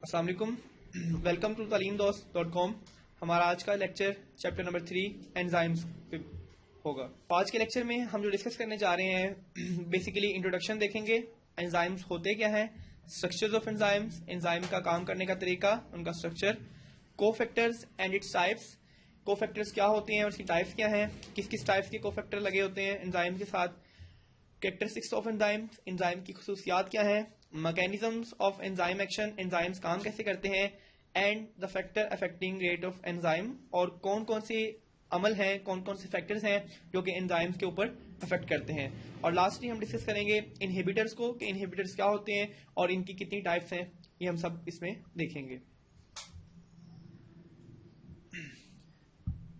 अस्सलाम वालेकुम, welcome to talimdost.com। हमारा आज का लेक्चर चैप्टर नंबर 3 एंजाइम्स पे होगा। तो आज के लेक्चर में हम जो डिस्कस करने जा रहे हैं बेसिकली इंट्रोडक्शन देखेंगे, एंजाइम्स होते क्या हैं, स्ट्रक्चर्स ऑफ एंजाइम्स, एंजाइम का काम करने का तरीका, उनका structure, cofactors and its types, cofactors क्या होते हैं और उसकी टाइप्स क्या हैं, किस किस टाइप्स के कोफैक्टर लगे होते हैं एंजाइम के साथ, कैरेक्टरिस्टिक्स ऑफ एंजाइम्स, एंजाइम की खुसूसियात क्या है, mechanisms of enzyme action, enzymes काम कैसे करते हैं, and the factor affecting rate of enzyme, और कौन कौन से अमल हैं, कौन कौन से फैक्टर्स हैं जो कि एंजाइम्स के ऊपर अफेक्ट करते हैं। और लास्टली हम डिस्कस करेंगे इनहिबिटर्स को कि इनहिबिटर्स क्या होते हैं और इनकी कितनी टाइप्स हैं, ये हम सब इसमें देखेंगे।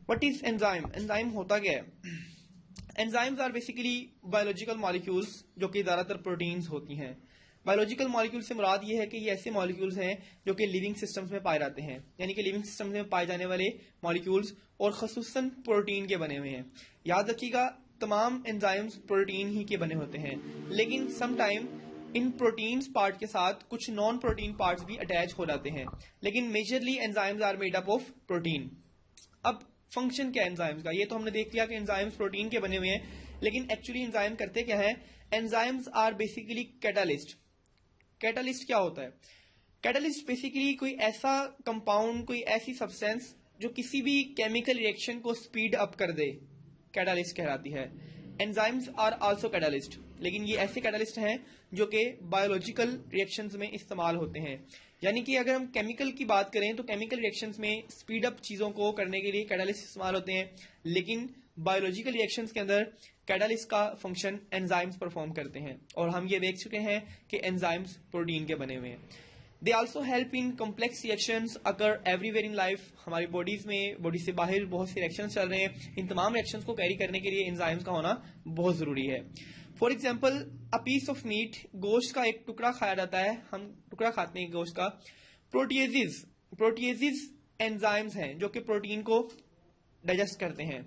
What is enzyme? एंजाइम होता क्या है? Enzymes are basically biological molecules जो कि ज्यादातर प्रोटीन्स होती हैं। बायोलॉजिकल मॉलिक्यूल से मुराद ये है कि ये ऐसे मॉलिक्यूल्स हैं जो कि लिविंग सिस्टम्स में पाए जाते हैं, यानी कि लिविंग सिस्टम्स में पाए जाने वाले मॉलिक्यूल्स और खसूसन प्रोटीन के बने हुए हैं। याद रखिएगा, तमाम एंजाइम्स प्रोटीन ही के बने होते हैं, लेकिन समटाइम इन प्रोटीन्स पार्ट के साथ कुछ नॉन प्रोटीन पार्ट्स भी अटैच हो जाते हैं, लेकिन majorly enzymes are made up of protein. अब फंक्शन क्या है एंजाइम्स का, ये तो हमने देख लिया कि एंजाइम्स प्रोटीन के बने हुए हैं, लेकिन एक्चुअली एंजाइम करते क्या है? Enzymes are basically catalyst. Catalyst क्या होता है? कैटालिस्ट बेसिकली कोई ऐसा कंपाउंड, कोई ऐसी सब्सटेंस जो किसी भी केमिकल रिएक्शन को स्पीड अप कर दे, कैटालिस्ट कहलाती है। एंजाइम्स आर आल्सो कैटालिस्ट, लेकिन ये ऐसे कैटालिस्ट हैं जो कि बायोलॉजिकल रिएक्शंस में इस्तेमाल होते हैं। यानी कि अगर हम केमिकल की बात करें तो केमिकल रिएक्शंस में स्पीड अप चीजों को करने के लिए कैटालिस्ट इस्तेमाल होते हैं, लेकिन बायोलॉजिकल रिएक्शंस के अंदर कैटालिस्ट का फंक्शन एंजाइम्स परफॉर्म करते हैं, और हम ये देख चुके हैं कि एंजाइम्स प्रोटीन के बने हुए हैं। They also help in complex reactions occur everywhere in life. हमारी बॉडीज में, बॉडी से बाहर बहुत से रिएक्शंस चल रहे हैं, इन तमाम रिएक्शंस को कैरी करने के लिए एंजाइम्स का होना बहुत जरूरी है। For example, a piece of meat, गोश्त का एक टुकड़ा खाया जाता है, हम टुकड़ा खाते हैं गोश्त का। प्रोटीएजिस एंजाइम्स हैं जो कि प्रोटीन को डाइजेस्ट करते हैं।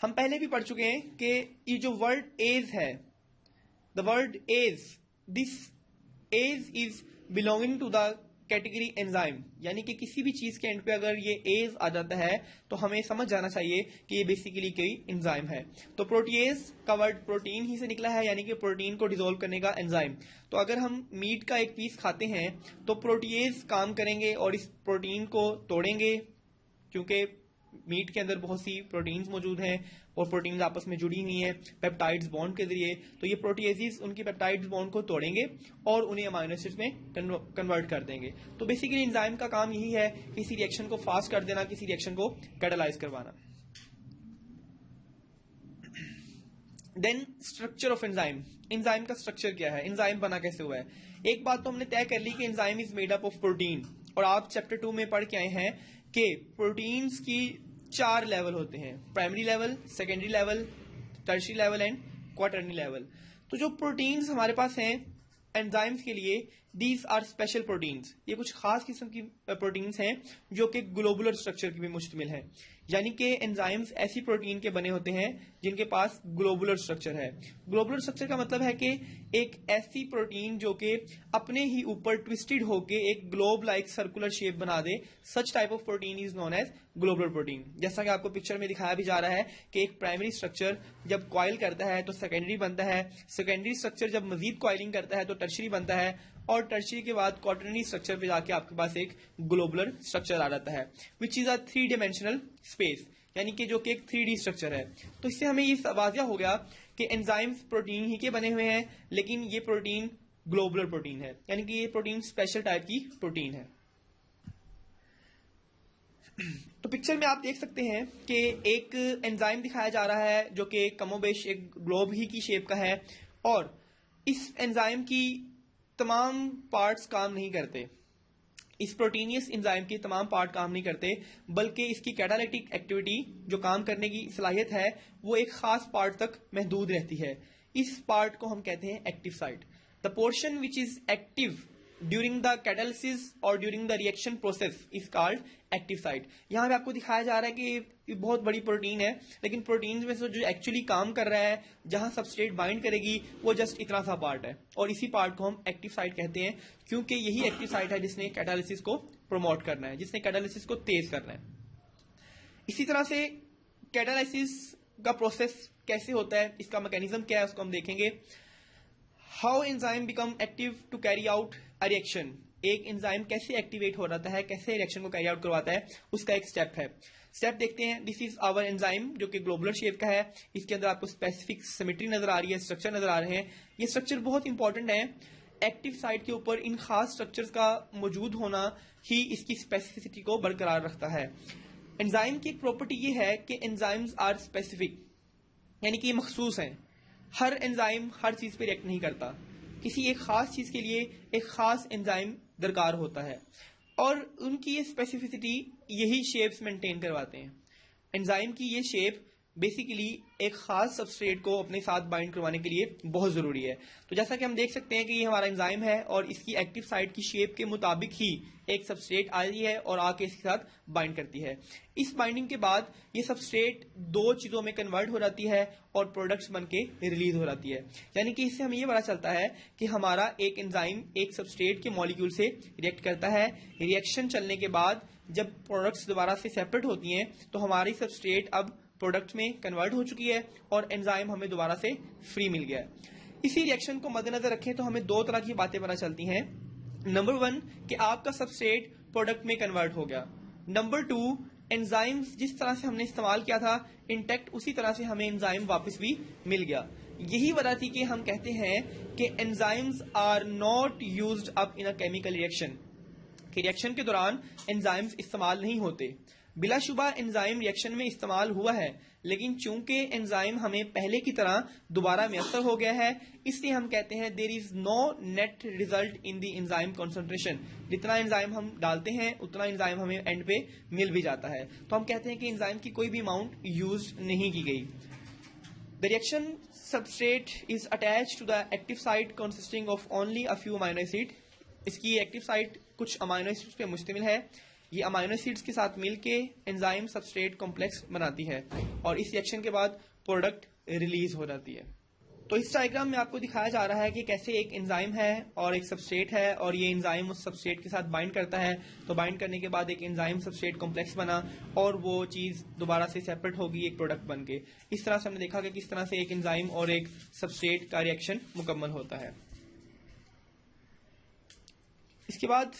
हम पहले भी पढ़ चुके हैं कि ये जो वर्ड एज है, the word ase, this ase is belonging to the category enzyme, यानी कि किसी भी चीज के एंड पे अगर ये एज आ जाता है तो हमें समझ जाना चाहिए कि ये बेसिकली कोई एंजाइम है। तो प्रोटीएज का वर्ड प्रोटीन ही से निकला है, यानी कि प्रोटीन को डिसोल्व करने का एंजाइम। तो अगर हम मीट का एक पीस खाते हैं तो प्रोटीएज काम करेंगे और इस प्रोटीन को तोड़ेंगे, क्योंकि मीट के अंदर बहुत सी प्रोटीन्स मौजूद हैं और प्रोटीन्स आपस में जुड़ी हुई हैं पेप्टाइड्स बॉन्ड के जरिए। तो ये प्रोटीएजेस उनकी पेप्टाइड्स बॉन्ड को तोड़ेंगे और उन्हें अमाइनो एसिड्स में कन्वर्ट कर देंगे। तो बेसिकली एंजाइम का काम यही है, किसी रिएक्शन को फास्ट कर देना, किसी रिएक्शन को कैटालाइज करवाना। Then structure of enzyme. Enzyme का स्ट्रक्चर क्या है, एंजाइम बना कैसे हुआ है? एक बात तो हमने तय कर ली कि enzyme is made up of protein, और आप चैप्टर 2 में पढ़ के आए हैं कि प्रोटीन्स की 4 लेवल होते हैं, primary level, secondary level, tertiary level and quaternary level. तो जो प्रोटीन्स हमारे पास हैं एंजाइम्स के लिए, दीज आर स्पेशल प्रोटीन्स, ये कुछ खास किस्म की प्रोटीन्स हैं जो कि ग्लोबुलर स्ट्रक्चर की भी मुश्तमिल है। यानी कि एंजाइम्स ऐसी प्रोटीन के बने होते हैं जिनके पास ग्लोबुलर स्ट्रक्चर है। ग्लोबुलर स्ट्रक्चर का मतलब है कि एक ऐसी प्रोटीन जो कि अपने ही ऊपर ट्विस्टेड होके एक ग्लोब लाइक सर्कुलर शेप बना दे, such type of protein is known as globular protein. जैसा कि आपको पिक्चर में दिखाया भी जा रहा है कि एक प्राइमरी स्ट्रक्चर जब कॉइल करता है तो सेकेंडरी बनता है, सेकेंडरी स्ट्रक्चर जब मजीद कॉइलिंग करता है तो टर्शियरी बनता है, और टर्शियरी के बाद क्वाटरनरी स्ट्रक्चर पे जाके आपके पास एक ग्लोबुलर स्ट्रक्चर आ जाता है, which is a 3 dimensional space, यानी कि जो कि एक 3D स्ट्रक्चर है। तो इससे हमें ये वाज़िया हो गया कि एंजाइम्स प्रोटीन ही के बने हुए हैं, लेकिन ये प्रोटीन ग्लोबुलर प्रोटीन है, यानी कि ये प्रोटीन स्पेशल टाइप की प्रोटीन है। तो पिक्चर में आप देख सकते हैं कि एक एंजाइम दिखाया जा रहा है जो कि कमोबेश एक ग्लोब ही की शेप का है, और इस एंजाइम की तमाम पार्ट्स काम नहीं करते, इस प्रोटीनियस एंजाइम के तमाम पार्ट काम नहीं करते, बल्कि इसकी कैटालिटिक एक्टिविटी, जो काम करने की सलाहियत है, वो एक खास पार्ट तक महदूद रहती है। इस पार्ट को हम कहते हैं active site. The portion which is active during the catalysis और during the reaction process is called active site. यहाँ पे आपको दिखाया जा रहा है कि ये बहुत बड़ी प्रोटीन है, लेकिन प्रोटीन में से जो एक्चुअली काम कर रहा है, जहां सबस्ट्रेट बाइंड करेगी, वो जस्ट इतना सा पार्ट है, और इसी पार्ट को हम एक्टिव साइट कहते हैं, क्योंकि यही एक्टिव साइट है जिसने कैटालिसिस को प्रमोट करना है, जिसने कैटालिसिस को तेज करना है। इसी तरह से कैटालिसिस का प्रोसेस कैसे होता है, इसका मैकेनिज्म क्या है, उसको हम देखेंगे। How enzyme become active to carry out a reaction. एक एंजाइम कैसे एक्टिवेट हो जाता है, कैसे रिएक्शन को कैरी आउट करवाता है, उसका एक स्टेप है। स्टेप देखते हैं। दिस इज आवर एंजाइम, जो कि ग्लोबुलर शेप का है। इसके अंदर आपको स्पेसिफिक सिमेट्री नजर आ रही है, स्ट्रक्चर नजर आ रहे हैं। ये स्ट्रक्चर बहुत इंपॉर्टेंट है। एक्टिव साइट के ऊपर इन खास स्ट्रक्चर्स का मौजूद होना ही इसकी स्पेसिफिसिटी को बरकरार रखता है। एंजाइम की एक प्रॉपर्टी ये है कि एंजाइम्स आर स्पेसिफिक, यानी कि ये मखसूस हैं। हर एंजाइम हर चीज पे रिएक्ट नहीं करता, किसी एक खास चीज के लिए एक खास एंजाइम दरकार होता है, और उनकी ये स्पेसिफिसिटी यही शेप्स मेंटेन करवाते हैं। एंजाइम की ये शेप बेसिकली एक खास सबस्ट्रेट को अपने साथ बाइंड करवाने के लिए बहुत जरूरी है। तो जैसा कि हम देख सकते हैं कि ये हमारा एंजाइम है, और इसकी एक्टिव साइट की शेप के मुताबिक ही एक सबस्ट्रेट आई है और आके इसके साथ बाइंड करती है। इस बाइंडिंग के बाद ये सबस्ट्रेट दो चीजों में कन्वर्ट हो जाती है और प्रोडक्ट्स बनके रिलीज हो जाती है। यानी कि इससे हमें ये पता चलता है कि हमारा एक एंजाइम एक सबस्ट्रेट के मॉलिक्यूल से रिएक्ट करता है। रिएक्शन चलने के बाद जब प्रोडक्ट्स दोबारा से सेपरेट होती हैं, तो हमारी सबस्ट्रेट अब प्रोडक्ट में कन्वर्ट हो चुकी है और एंजाइम हमें दोबारा से फ्री मिल गया है। इसी रिएक्शन को मद्देनजर रखें तो हमें दो तरह की बातें पता चलती हैं। नंबर 1 कि आपका सबस्ट्रेट प्रोडक्ट में कन्वर्ट हो गया। नंबर 2 एंजाइम्स जिस तरह से हमने इस्तेमाल किया था इंटैक्ट, उसी तरह से हमें एंजाइम वापस भी मिल गया। यही वजह थी कि हम कहते हैं कि enzymes are not used up in a chemical reaction, कि रिएक्शन के दौरान एंजाइम्स इस्तेमाल नहीं होते। बिलाशुबा एंजाइम रिएक्शन में इस्तेमाल हुआ है, लेकिन चूंकि एंजाइम हमें पहले की तरह दोबारा मैसर हो गया है, इसलिए हम कहते हैं there is no net result in the enzyme concentration. जितना एंजाइम हम डालते हैं उतना एंजाइम हमें एंड पे मिल भी जाता है। तो हम कहते हैं कि एंजाइम की कोई भी अमाउंट यूज नहीं की गई। The reaction substrate is attached to the active site consisting of only a few amino acid. इसकी एक्टिव साइट कुछ अमाइनो एसिड्स पे मुश्तमिल है। ये अमाइनो एसिड्स के साथ मिलके एंजाइम सबस्ट्रेट कॉम्प्लेक्स बनाती है, और इस रिएक्शन के बाद प्रोडक्ट रिलीज हो जाती है। तो इस डायग्राम में आपको दिखाया जा रहा है कि कैसे एक एंजाइम है और एक सबस्ट्रेट है, और ये एंजाइम उस सबस्ट्रेट के साथ बाइंड करता है। तो बाइंड करने के बाद एक एंजाइम सबस्ट्रेट कॉम्प्लेक्स बना, और वो चीज दोबारा से सेपरेट होगी एक प्रोडक्ट बन के। इस तरह से हमने देखा कि किस तरह से एक एंजाइम और एक सबस्ट्रेट का रिएक्शन मुकम्मल होता है। इसके बाद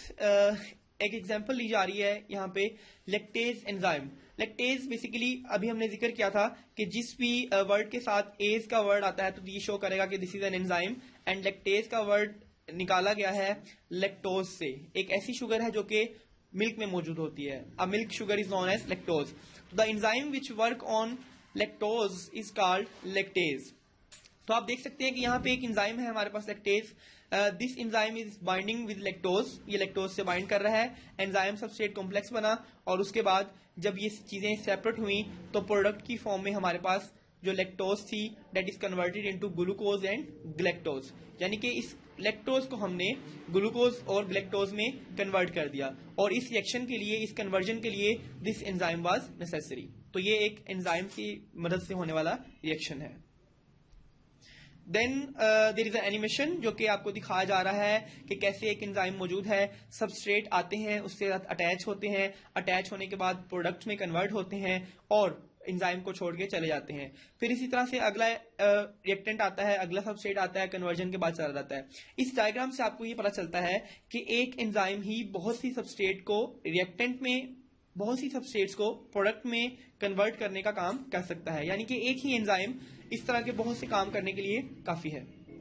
एक एग्जांपल ली जा रही है यहाँ पे लैक्टेज एंजाइम। लैक्टेज बेसिकली अभी हमने जिक्र किया था कि जिस भी वर्ड के साथ एज का वर्ड आता है तो ये शो करेगा कि this is an enzyme, and lactase का वर्ड निकाला गया है लैक्टोज से। एक ऐसी शुगर है जो कि मिल्क में मौजूद होती है। A milk sugar is known as lactose. The enzyme which work on lactose is called lactase. तो आप देख सकते हैं कि यहाँ पे एक एंजाइम है हमारे पास lactase. This enzyme is binding with lactose, ये लैक्टोज से बाइंड कर रहा है। एंजाइम सबस्ट्रेट कॉम्प्लेक्स बना, और उसके बाद जब ये चीजें सेपरेट हुई तो प्रोडक्ट की फॉर्म में हमारे पास जो लैक्टोज थी that is converted into glucose and galactose. यानी कि इस लैक्टोज को हमने ग्लूकोज और ग्लैक्टोज में कन्वर्ट कर दिया, और इस रिएक्शन के लिए, इस कन्वर्जन के लिए दिस एंजाइम वाज नेसेसरी। तो ये एक एंजाइम की मदद से होने वाला रिएक्शन है। देन देयर इज एनिमेशन, जो कि आपको दिखाया जा रहा है कि कैसे एक एंजाइम मौजूद है, सबस्ट्रेट आते हैं, उससे साथ अटैच होते हैं, अटैच होने के बाद प्रोडक्ट में कन्वर्ट होते हैं और एंजाइम को छोड़ के चले जाते हैं। फिर इसी तरह से अगला रिएक्टेंट आता है, अगला सबस्ट्रेट आता है, कन्वर्जन के बाद चला जाता है। इस डायग्राम से आपको ये पता चलता है कि एक एंजाइम ही बहुत सी सबस्ट्रेट को रिएक्टेंट में, बहुत सी सबस्ट्रेट्स को प्रोडक्ट में कन्वर्ट करने का काम कर सकता है। यानी कि एक ही एंजाइम इस तरह के बहुत से काम करने के लिए काफी है।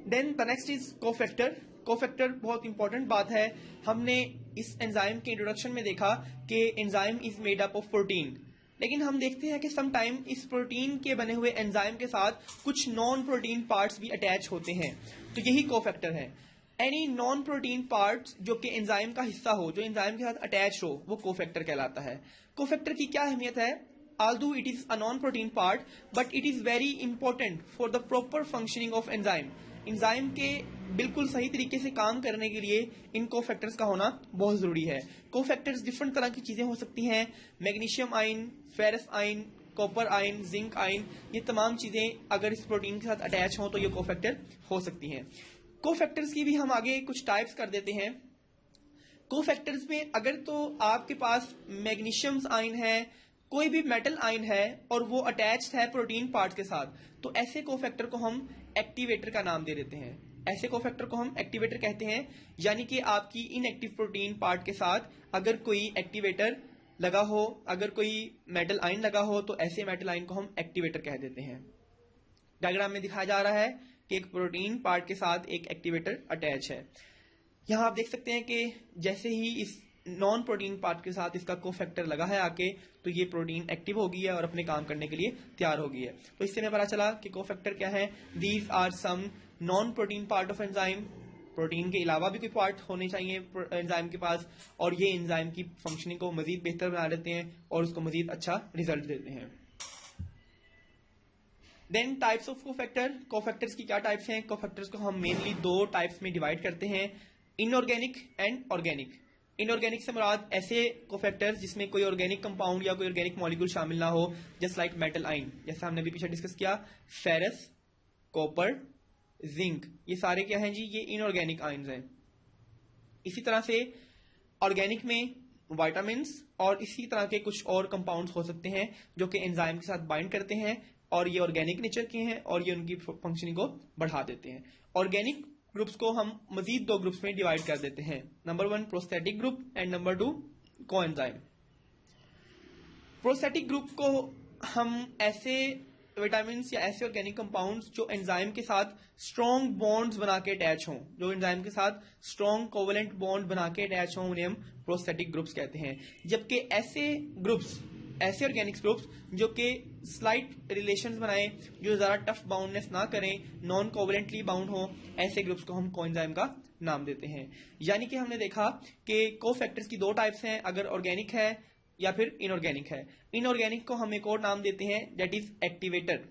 Then the next is cofactor. Cofactor बहुत इंपॉर्टेंट बात है। हमने इस एंजाइम के इंट्रोडक्शन में देखा कि enzyme is made up of protein, लेकिन हम देखते हैं कि सम टाइम इस प्रोटीन के बने हुए एंजाइम के साथ कुछ नॉन प्रोटीन पार्ट्स भी अटैच होते हैं, तो यही कोफैक्टर है। एनी नॉन प्रोटीन पार्ट जो कि एंजाइम का हिस्सा हो, जो एंजाइम के साथ अटैच हो, वो कोफैक्टर कहलाता है। कोफैक्टर की क्या अहमियत है? Although it is a non-protein part, but it is very important for the proper functioning of enzyme. Enzyme के बिल्कुल सही तरीके से काम करने के लिए इन कोफैक्टर्स का होना बहुत जरूरी है। कोफैक्टर्स डिफरेंट तरह की चीजें हो सकती हैं, magnesium ion, ferrous ion, copper ion, zinc ion, ये तमाम चीजें अगर इस प्रोटीन के साथ अटैच हों तो ये कोफैक्टर हो सकती हैं। कोफैक्टर्स की भी हम आगे कुछ टाइप्स कर देते हैं। कोफैक्टर्स में अगर तो आपके पास मैग्नीशियम आयन है, कोई भी मेटल आयन है और वो अटैच्ड है प्रोटीन पार्ट के साथ, तो ऐसे कोफैक्टर को हम एक्टिवेटर का नाम दे देते हैं। ऐसे कोफैक्टर को हम एक्टिवेटर कहते हैं, यानी कि आपकी इनएक्टिव प्रोटीन पार्ट के साथ अगर कोई एक्टिवेटर लगा हो, अगर कोई मेटल आयन लगा हो, तो ऐसे मेटल आयन को हम एक्टिवेटर कह देते हैं। डायग्राम में दिखाया जा रहा है कि एक प्रोटीन पार्ट के साथ एक एक्टिवेटर अटैच है। यहां आप देख सकते हैं कि जैसे ही इस नॉन प्रोटीन पार्ट के साथ इसका कोफैक्टर लगा है आके, तो ये प्रोटीन एक्टिव हो गई है और अपने काम करने के लिए तैयार हो गई है। तो इससे हमें पता चला कि कोफैक्टर क्या है। These are some non protein part of enzyme. Protein के अलावा भी कोई पार्ट होने चाहिए एंजाइम के पास, और ये एंजाइम की फंक्शनिंग को मजीद बेहतर बना देते हैं और उसको मजीद अच्छा रिजल्ट देते हैं। Then types of cofactor. Cofactors की क्या टाइप्स हैं? कोफैक्टर्स को हम मेनली दो टाइप्स में डिवाइड करते हैं, इनऑर्गेनिक एंड ऑर्गेनिक। इनऑर्गेनिक से मुराद ऐसे कोफैक्टर्स जिसमें कोई ऑर्गेनिक कंपाउंड या कोई ऑर्गेनिक मॉलिक्यूल शामिल ना हो, जस्ट लाइक मेटल आयन, जैसा हमने अभी पीछे डिस्कस किया, फेरस, कॉपर, जिंक, ये सारे क्या हैं जी? ये इनऑर्गेनिक आयन्स हैं। इसी तरह से ऑर्गेनिक में विटामिन्स और इसी तरह के कुछ और कंपाउंड्स हो सकते हैं जो कि एंजाइम के साथ बाइंड करते हैं और ये ऑर्गेनिक नेचर के हैं और ये उनकी फंक्शनिंग को बढ़ा देते हैं। ऑर्गेनिक ग्रुप्स को हम मजीद दो ग्रुप्स में डिवाइड कर देते हैं। Number 1 prosthetic group and number 2 coenzyme. Prosthetic group को हम ऐसे विटामिन या ऐसे ऑर्गेनिक कंपाउंड्स जो एंजाइम के साथ स्ट्रॉन्ग बॉन्ड्स बना के अटैच हों, जो एंजाइम के साथ स्ट्रॉन्ग कोवेलेंट बॉन्ड बना के अटैच हों, उन्हें हम प्रोस्थेटिक ग्रुप्स कहते हैं। जबकि ऐसे ग्रुप्स, ऐसे ऑर्गेनिक ग्रुप्स जो कि स्लाइट रिलेशंस बनाएं, जो ज्यादा टफ बाउंडनेस ना करें, नॉन कोवेलेंटली बाउंड हो, ऐसे ग्रुप्स को हम कोएंजाइम का नाम देते हैं। यानी कि हमने देखा कि कोफैक्टर्स की दो टाइप्स हैं, अगर ऑर्गेनिक है या फिर इनऑर्गेनिक है। इनऑर्गेनिक को हम एक और नाम देते हैं, दैट इज एक्टिवेटर।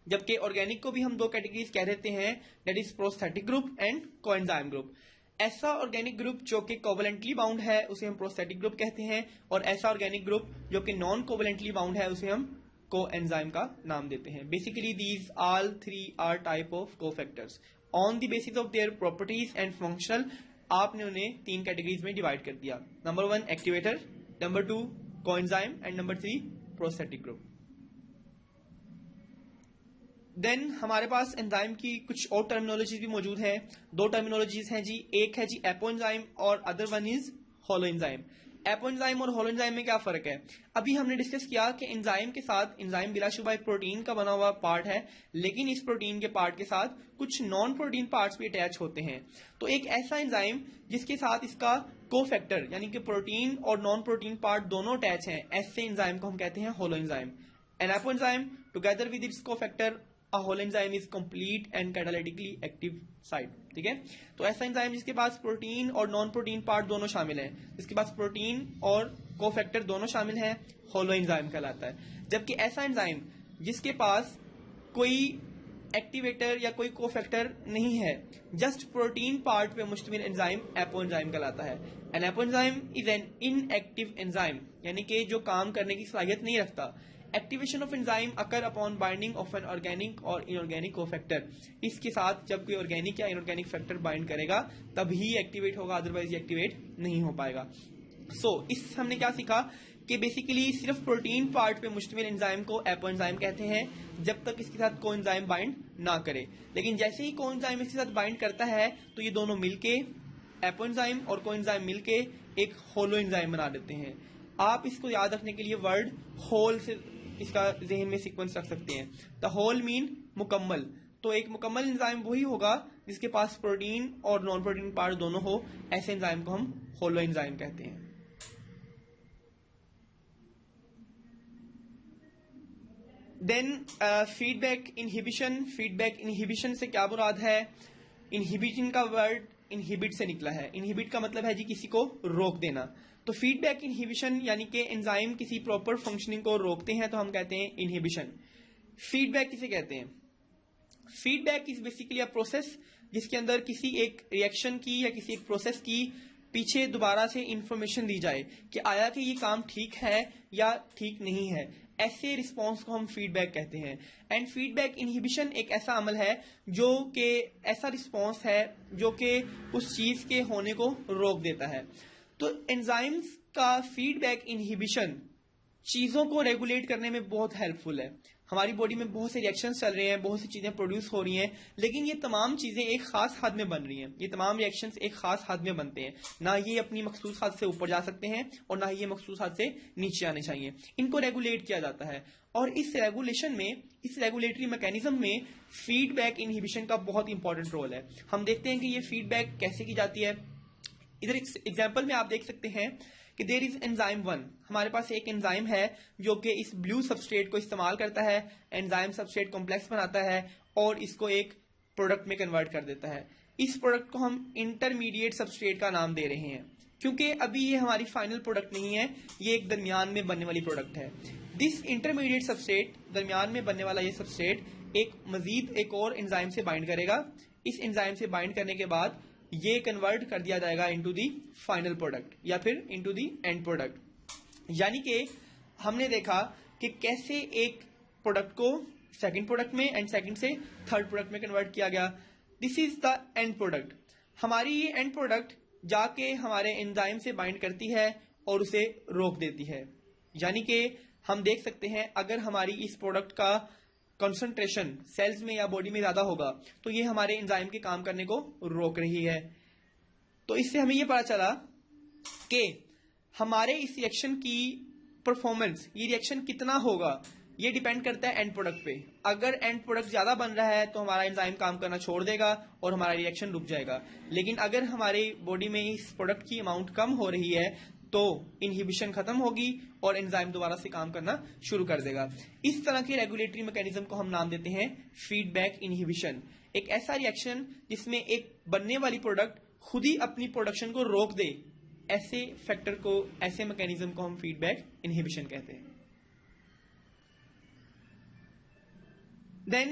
जबकि ऑर्गेनिक को भी हम दो कैटेगरीज कह देते हैं, that is prosthetic group and coenzyme group. ऐसा ऑर्गेनिक ग्रुप जो कि कोवेलेंटली बाउंड है उसे हम प्रोस्थेटिक ग्रुप कहते हैं, और ऐसा ऑर्गेनिक ग्रुप जो कि नॉन कोवेलेंटली बाउंड है उसे हम कोएंजाइम का नाम देते हैं। Basically these all three are type of cofactors on the basis of their properties and functional. आपने उन्हें तीन कैटेगरीज में डिवाइड कर दिया। Number 1 activator, number 2 coenzyme and number 3 prosthetic group. Then हमारे पास एंजाइम की कुछ और टर्मिनोलॉजीज भी मौजूद हैं। दो टर्मिनोलॉजीज हैं जी, एक है जी एपोएंजाइम और अदर वन इज होलोएंजाइम। एपोएंजाइम और होलोएंजाइम में क्या फर्क है? अभी हमने डिस्कस किया कि एंजाइम के साथ, एंजाइम बिलाशुबा एक प्रोटीन का बना हुआ पार्ट है, लेकिन इस प्रोटीन के पार्ट के साथ कुछ नॉन प्रोटीन पार्ट्स भी अटैच होते हैं। तो एक ऐसा एंजाइम जिसके साथ इसका कोफैक्टर यानी कि प्रोटीन और नॉन प्रोटीन पार्ट दोनों अटैच हैं, ऐसे एंजाइम को हम कहते हैं holoenzyme. An apoenzyme together with its cofactor, a whole enzyme is complete and catalytically active site। ठीक है, तो ऐसा एंजाइम जिसके पास प्रोटीन और नॉन प्रोटीन पार्ट दोनों शामिल हैं, जिसके पास प्रोटीन और कोफैक्टर दोनों शामिल हैं, होलो एंजाइम कहलाता है। जबकि ऐसा एंजाइम जिसके पास कोई एक्टिवेटर या कोई कोफैक्टर नहीं है, जस्ट प्रोटीन पार्ट पे मुश्तमिल एंजाइम एपोएंजाइम कहलाता है। An apoenzyme is an inactive enzyme, यानी कि जो काम करने की सलाहियत नहीं रखता। Activation of enzyme occur upon binding of an organic or inorganic cofactor. इसके साथ जब कोई ऑर्गेनिक या इनऑर्गेनिक फैक्टर बाइंड करेगा तभी एक्टिवेट होगा, अदरवाइज एक्टिवेट नहीं हो पाएगा। इस हमने क्या सीखा कि बेसिकली सिर्फ प्रोटीन पार्ट पे मुश्तमिल एंजाइम को एपोएंजाइम कहते हैं, जब तक इसके साथ कोएंजाइम बाइंड ना करे। लेकिन जैसे ही कोएंजाइम इसके साथ बाइंड करता है तो ये दोनों मिलके, एपोएंजाइम और कोएंजाइम मिलके एक होलो एंजाइम बना देते हैं। आप इसको याद रखने के लिए वर्ड होल से इसका ज़हन में सीक्वेंस रख सकते हैं। द होल मीन मुकम्मल। तो एक मुकम्मल एंजाइम वही होगा जिसके पास प्रोटीन और नॉन प्रोटीन पार्ट दोनों हो, ऐसे एंजाइम को हम होलो एंजाइम कहते हैं। Then feedback inhibition. Feedback inhibition से क्या मुराद है? इनहिबिशन का वर्ड इनहिबिट से निकला है। इनहिबिट का मतलब है जी किसी को रोक देना। तो फीडबैक इनहिबिशन यानी कि एंजाइम किसी प्रॉपर फंक्शनिंग को रोकते हैं तो हम कहते हैं इनहिबिशन। फीडबैक किसे कहते हैं? Feedback is basically a process जिसके अंदर किसी एक रिएक्शन की या किसी एक प्रोसेस की पीछे दोबारा से इंफॉर्मेशन दी जाए कि आया कि ये काम ठीक है या ठीक नहीं है। ऐसे रिस्पॉन्स को हम फीडबैक कहते हैं। एंड फीडबैक इनहिबिशन एक ऐसा अमल है जो कि ऐसा रिस्पॉन्स है जो कि उस चीज के होने को रोक देता है। तो एंजाइम्स का फीडबैक इनहिबिशन चीजों को रेगुलेट करने में बहुत हेल्पफुल है। हमारी बॉडी में बहुत से रिएक्शंस चल रहे हैं, बहुत सी चीजें प्रोड्यूस हो रही हैं, लेकिन ये तमाम चीजें एक खास हद में बन रही हैं। ये तमाम रिएक्शंस एक खास हद में बनते हैं, ना ये अपनी मखसूस हद से ऊपर जा सकते हैं और ना ये मखसूस हद से नीचे आने चाहिए। इनको रेगुलेट किया जाता है और इस रेगुलेशन में, इस रेगुलेटरी मैकेनिज्म में फीडबैक इनहिबिशन का बहुत इंपॉर्टेंट रोल है। हम देखते हैं कि ये फीडबैक कैसे की जाती है। इधर एग्जाम्पल में आप देख सकते हैं कि देयर इज एंजाइम 1। हमारे पास एक एंजाइम है जो कि इस ब्लू सबस्ट्रेट को इस्तेमाल करता है, एंजाइम सबस्ट्रेट कॉम्प्लेक्स बनाता है और इसको एक प्रोडक्ट में कन्वर्ट कर देता है। इस प्रोडक्ट को हम इंटरमीडिएट सबस्ट्रेट का नाम दे रहे हैं क्योंकि अभी ये हमारी फाइनल प्रोडक्ट नहीं है, ये एक दरमियान में बनने वाली प्रोडक्ट है। दिस इंटरमीडिएट सबस्ट्रेट, दरमियान में बनने वाला ये सबस्ट्रेट एक मजीद एक और एंजाइम से बाइंड करेगा। इस एंजाइम से बाइंड करने के बाद ये कन्वर्ट कर दिया जाएगा इनटू दी फाइनल प्रोडक्ट या फिर इनटू दी एंड प्रोडक्ट। यानी कि हमने देखा कि कैसे एक प्रोडक्ट को सेकंड प्रोडक्ट में एंड सेकंड से थर्ड प्रोडक्ट में कन्वर्ट किया गया। This is the end product. हमारी ये एंड प्रोडक्ट जाके हमारे एंजाइम से बाइंड करती है और उसे रोक देती है। यानी कि हम देख सकते हैं अगर हमारी इस प्रोडक्ट का कंसंट्रेशन सेल्स में या बॉडी में ज्यादा होगा तो ये हमारे एंजाइम के काम करने को रोक रही है। तो इससे हमें ये पता चला कि हमारे इस रिएक्शन की परफॉर्मेंस, ये रिएक्शन कितना होगा, ये डिपेंड करता है एंड प्रोडक्ट पे। अगर एंड प्रोडक्ट ज्यादा बन रहा है तो हमारा एंजाइम काम करना छोड़ देगा और हमारा रिएक्शन रुक जाएगा। लेकिन अगर हमारी बॉडी में इस प्रोडक्ट की अमाउंट कम हो रही है तो इनहिबिशन खत्म होगी और एंजाइम दोबारा से काम करना शुरू कर देगा। इस तरह के रेगुलेटरी मैकेनिज्म को हम नाम देते हैं फीडबैक इनहिबिशन। एक ऐसा रिएक्शन जिसमें एक बनने वाली प्रोडक्ट खुद ही अपनी प्रोडक्शन को रोक दे, ऐसे फैक्टर को, ऐसे मैकेनिज्म को हम फीडबैक इनहिबिशन कहते हैं। देन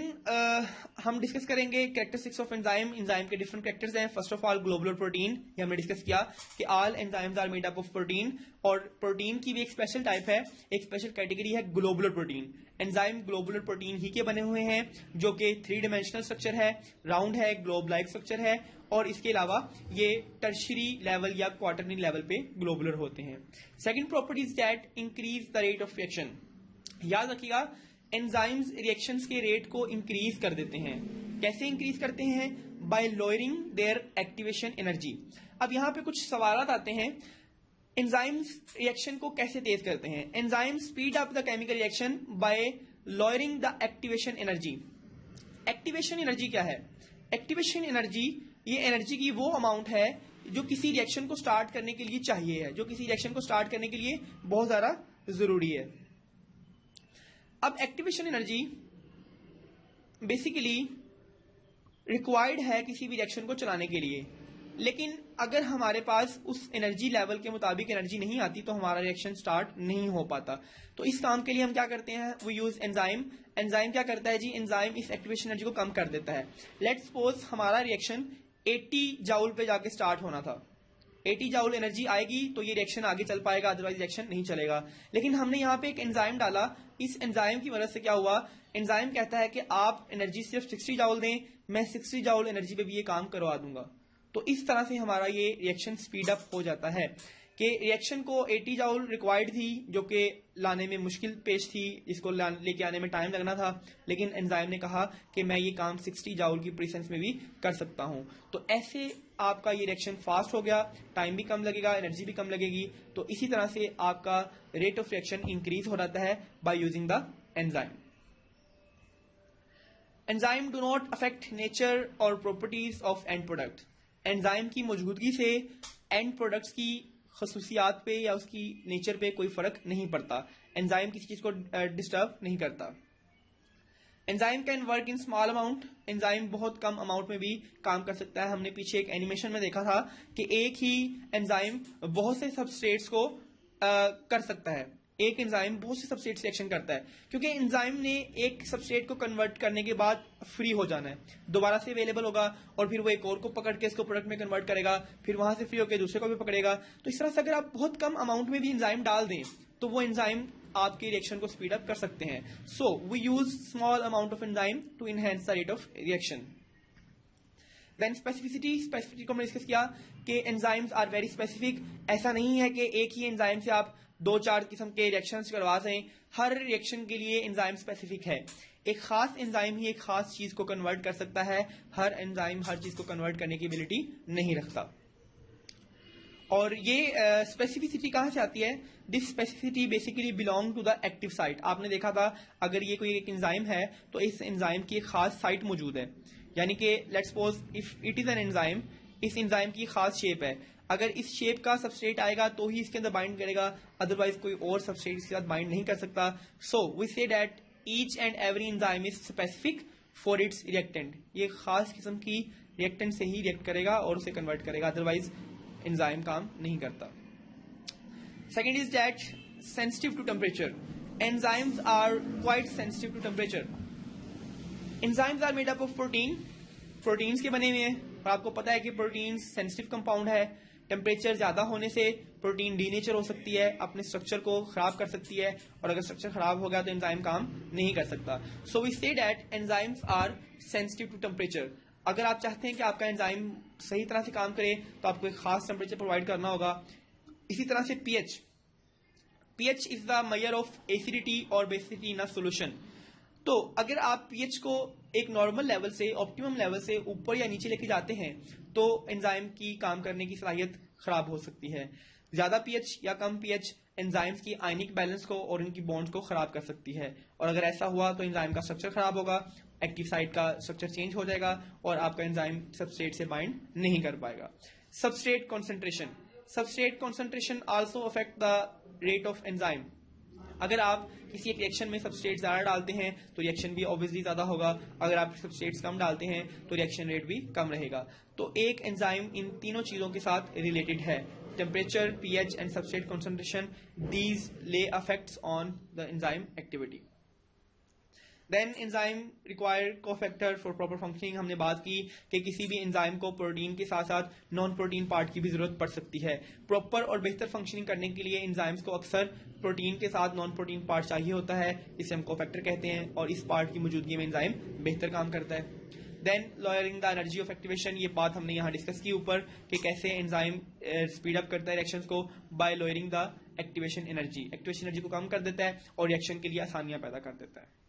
हम डिस्कस करेंगे कैरेक्टरिस्टिक्स ऑफ एंजाइम। एंजाइम के डिफरेंट कैरेक्टर्स हैं। First of all globular protein, ये हमने डिस्कस किया कि all enzymes are made up of protein, और प्रोटीन की भी एक स्पेशल टाइप है, एक स्पेशल कैटेगरी है globular protein. Enzyme globular protein ही के बने हुए हैं जो कि 3 डायमेंशनल स्ट्रक्चर है, राउंड है, ग्लोब लाइक स्ट्रक्चर है, और इसके अलावा ये टर्शियरी लेवल या क्वार्टरनरी लेवल पे ग्लोबुलर होते हैं। Second properties that increase the rate of reaction. याद रखिएगा एंजाइम्स रिएक्शंस के रेट को इंक्रीज कर देते हैं। कैसे इंक्रीज करते हैं? Bye lowering there activation energy. अब यहां पे कुछ सवाल आते हैं, एंजाइम्स रिएक्शन को कैसे तेज करते हैं? Enzymes speed up the chemical reaction by lowering the activation energy. Activation energy क्या है? एक्टिवेशन एनर्जी ये एनर्जी की वो अमाउंट है जो किसी रिएक्शन को स्टार्ट करने के लिए चाहिए है, जो किसी रिएक्शन को स्टार्ट करने के लिए बहुत ज्यादा जरूरी है। अब एक्टिवेशन एनर्जी बेसिकली रिक्वायर्ड है किसी भी रिएक्शन को चलाने के लिए, लेकिन अगर हमारे पास उस एनर्जी लेवल के मुताबिक एनर्जी नहीं आती तो हमारा रिएक्शन स्टार्ट नहीं हो पाता। तो इस काम के लिए हम क्या करते हैं? वो यूज एंजाइम। एंजाइम क्या करता है जी? एंजाइम इस एक्टिवेशन एनर्जी को कम कर देता है। लेट्स सपोज हमारा रिएक्शन 80 जाउल पे जाके स्टार्ट होना था, 80 जाउल एनर्जी आएगी तो ये रिएक्शन आगे चल पाएगा, अदरवाइज रिएक्शन नहीं चलेगा। लेकिन हमने यहाँ पे एक एंजाइम डाला, इस एंजाइम की मदद से क्या हुआ? एंजाइम कहता है कि आप एनर्जी सिर्फ 60 जाउल दें, मैं 60 जाउल एनर्जी पे भी ये काम करवा दूंगा। तो इस तरह से हमारा ये रिएक्शन स्पीड अप हो जाता है कि रिएक्शन को 80 जाउल रिक्वायर्ड थी जो कि लाने में मुश्किल पेश थी, इसको लेके आने में टाइम लगना था, लेकिन एंजाइम ने कहा कि मैं ये काम 60 जाउल की प्रेजेंस में भी कर सकता हूं। तो ऐसे आपका ये रिएक्शन फास्ट हो गया, टाइम भी कम लगेगा, एनर्जी भी कम लगेगी। तो इसी तरह से आपका रेट ऑफ रिएक्शन इंक्रीज हो जाता है by using the enzyme. Enzyme do not affect nature और properties of end product. Enzyme की मौजूदगी से एंड प्रोडक्ट्स की खसूसियात पे या उसकी नेचर पे कोई फर्क नहीं पड़ता। एंजाइम किसी चीज को डिस्टर्ब नहीं करता। Enzyme can work in small amount. Enzyme बहुत कम अमाउंट में भी काम कर सकता है। हमने पीछे एक एनिमेशन में देखा था कि एक ही एंजाइम बहुत से सबस्ट्रेट्स को कर सकता है। एक एंजाइम बहुत से सबस्ट्रेट से रिएक्शन करता है, क्योंकि एंजाइम ने एक सबस्ट्रेट को कन्वर्ट करने के बाद फ्री हो जाना है, दोबारा से अवेलेबल होगा और फिर वो एक और को पकड़ के इसको प्रोडक्ट में कन्वर्ट करेगा, फिर वहां से फ्री होकर दूसरे को भी पकड़ेगा। तो इस तरह से अगर आप बहुत कम अमाउंट में भी एंजाइम डाल दें तो वो एंजाइम आपकी रिएक्शन को स्पीड अप कर सकते हैं। So we use small amount of enzyme to enhance the rate of reaction. Then specificity को हमने डिस्कस किया कि एंजाइम्स आर वेरी स्पेसिफिक। ऐसा नहीं है कि एक ही एंजाइम से आप 2-4 किस्म के रिएक्शंस करवा सकें, हर रिएक्शन के लिए एंजाइम स्पेसिफिक है। एक खास एंजाइम ही एक खास चीज को कन्वर्ट कर सकता है, हर एंजाइम हर चीज को कन्वर्ट करने की एबिलिटी नहीं रखता। और ये स्पेसिफिसिटी कहां से आती है? This specificity basically belong to the active site. आपने देखा था अगर ये कोई एक एंजाइम है तो इस एंजाइम की एक खास साइट मौजूद है, यानी कि let's suppose if it is an enzyme, इस एंजाइम की खास शेप है, अगर इस शेप का सबस्ट्रेट आएगा तो ही इसके अंदर बाइंड करेगा, अदरवाइज कोई और सबस्ट्रेट इसके साथ बाइंड नहीं कर सकता। So we say that each and every enzyme is specific for its reactant. ये खास किस्म की रिएक्टेंट से ही रिएक्ट करेगा और उसे कन्वर्ट करेगा, अदरवाइज एंजाइम काम नहीं करता। Second is that sensitive to temperature. Enzymes are quite sensitive to temperature. Enzymes are made up of proteins के बने हुए हैं, और आपको पता है कि प्रोटीन सेंसिटिव कंपाउंड है। टेम्परेचर ज्यादा होने से प्रोटीन डीनेचर हो सकती है, अपने स्ट्रक्चर को खराब कर सकती है, और अगर स्ट्रक्चर खराब हो गया तो एंजाइम काम नहीं कर सकता। So we say that enzymes are sensitive to temperature. अगर आप चाहते हैं कि आपका एंजाइम सही तरह से काम करे तो आपको एक खास टेम्परेचर प्रोवाइड करना होगा। इसी तरह से pH is the measure of acidity और बेसिसिटी इन अ सॉल्यूशन। तो अगर आप पीएच को एक नॉर्मल लेवल से ऑप्टिमम लेवल से ऊपर या नीचे लेके जाते हैं तो एंजाइम की काम करने की सलाहियत खराब हो सकती है। ज्यादा पीएच या कम पीएच एंजाइम्स की आयनिक बैलेंस को और इनकी बॉन्ड्स को खराब कर सकती है, और अगर ऐसा हुआ तो एंजाइम का स्ट्रक्चर खराब होगा, एक्टिव साइट का स्ट्रक्चर चेंज हो जाएगा और आपका एंजाइम सबस्ट्रेट से बाइंड नहीं कर पाएगा। Substrate concentration also affect the rate of enzyme. अगर आप किसी एक रिएक्शन में सबस्ट्रेट ज्यादा डालते हैं तो रिएक्शन भी ऑब्वियसली ज्यादा होगा, अगर आप सबस्ट्रेट्स कम डालते हैं तो रिएक्शन रेट भी कम रहेगा। तो एक एंजाइम इन तीनों चीजों के साथ रिलेटेड है, temperature, pH and substrate concentration. These ले affects on the enzyme activity. Then enzyme require cofactor for proper functioning. हमने बात की कि किसी भी एंजाइम को प्रोटीन के साथ साथ नॉन प्रोटीन पार्ट की भी जरूरत पड़ सकती है। प्रॉपर और बेहतर फंक्शनिंग करने के लिए एंजाइम्स को अक्सर प्रोटीन के साथ नॉन प्रोटीन पार्ट चाहिए होता है, इसे हम कोफैक्टर कहते हैं, और इस पार्ट की मौजूदगी में एंजाइम बेहतर काम करता है। Then lowering the energy of activation. ये बात हमने यहाँ डिस्कस की ऊपर कि कैसे एंजाइम स्पीड अप करता है रिएक्शंस को by lowering the activation energy. Activation energy को कम कर देता है और रिएक्शन के लिए आसानियां पैदा कर देता है।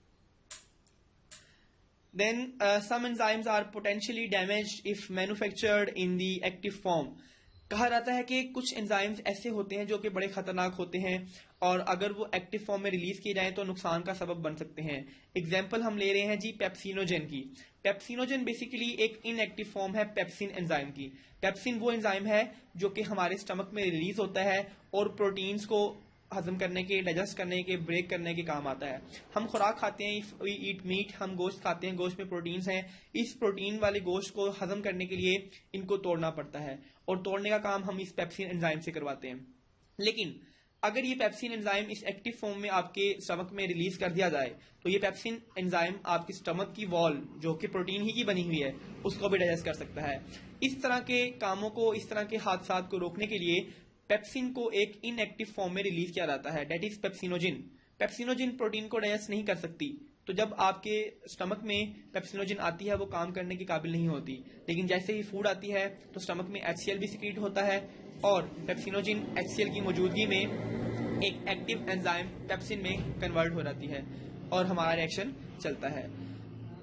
Then some enzymes are potentially damaged if manufactured in the active form. कहा जाता है कि कुछ एंजाइम्स ऐसे होते हैं जो कि बड़े खतरनाक होते हैं और अगर वो एक्टिव फॉर्म में रिलीज किए जाएं तो नुकसान का सबब बन सकते हैं। एग्जाम्पल हम ले रहे हैं जी पेप्सिनोजेन की। पेप्सिनोजेन बेसिकली एक इनएक्टिव फॉर्म है पेप्सिन एंजाइम की। पेप्सिन वो एंजाइम है जो कि हमारे स्टमक में रिलीज होता है और प्रोटीन्स को हजम करने के, डाइजेस्ट करने के, ब्रेक करने के काम आता है। हम खुराक खाते हैं, वी ईट मीट, हम गोश्त खाते हैं, गोश्त में प्रोटीन्स हैं। इस प्रोटीन वाले गोश्त को हजम करने के लिए इनको तोड़ना पड़ता है और तोड़ने का काम हम इस पेप्सिन एंजाइम से करवाते हैं। लेकिन अगर ये पेप्सिन एंजाइम इस एक्टिव फॉर्म में आपके स्टमक में रिलीज कर दिया जाए तो ये पेप्सिन एंजाइम आपके स्टमक की वॉल जो कि प्रोटीन ही की बनी हुई है उसको भी डाइजेस्ट कर सकता है। इस तरह के कामों को, इस तरह के हादसात को रोकने के लिए पेप्सिन को एक इनएक्टिव फॉर्म में रिलीज किया जाता है, that is pepsinogen. Pepsinogen protein को डाइजेस्ट नहीं कर सकती, तो जब आपके स्टमक में पेप्सिनोजिन आती है वो काम करने के काबिल नहीं होती, लेकिन जैसे ही फूड आती है तो स्टमक में HCl भी सिक्रीट होता है और पेप्सिनोजिन HCl की मौजूदगी में एक एक्टिव एंजाइम पेप्सिन में कन्वर्ट हो जाती है और हमारा रिएक्शन चलता है।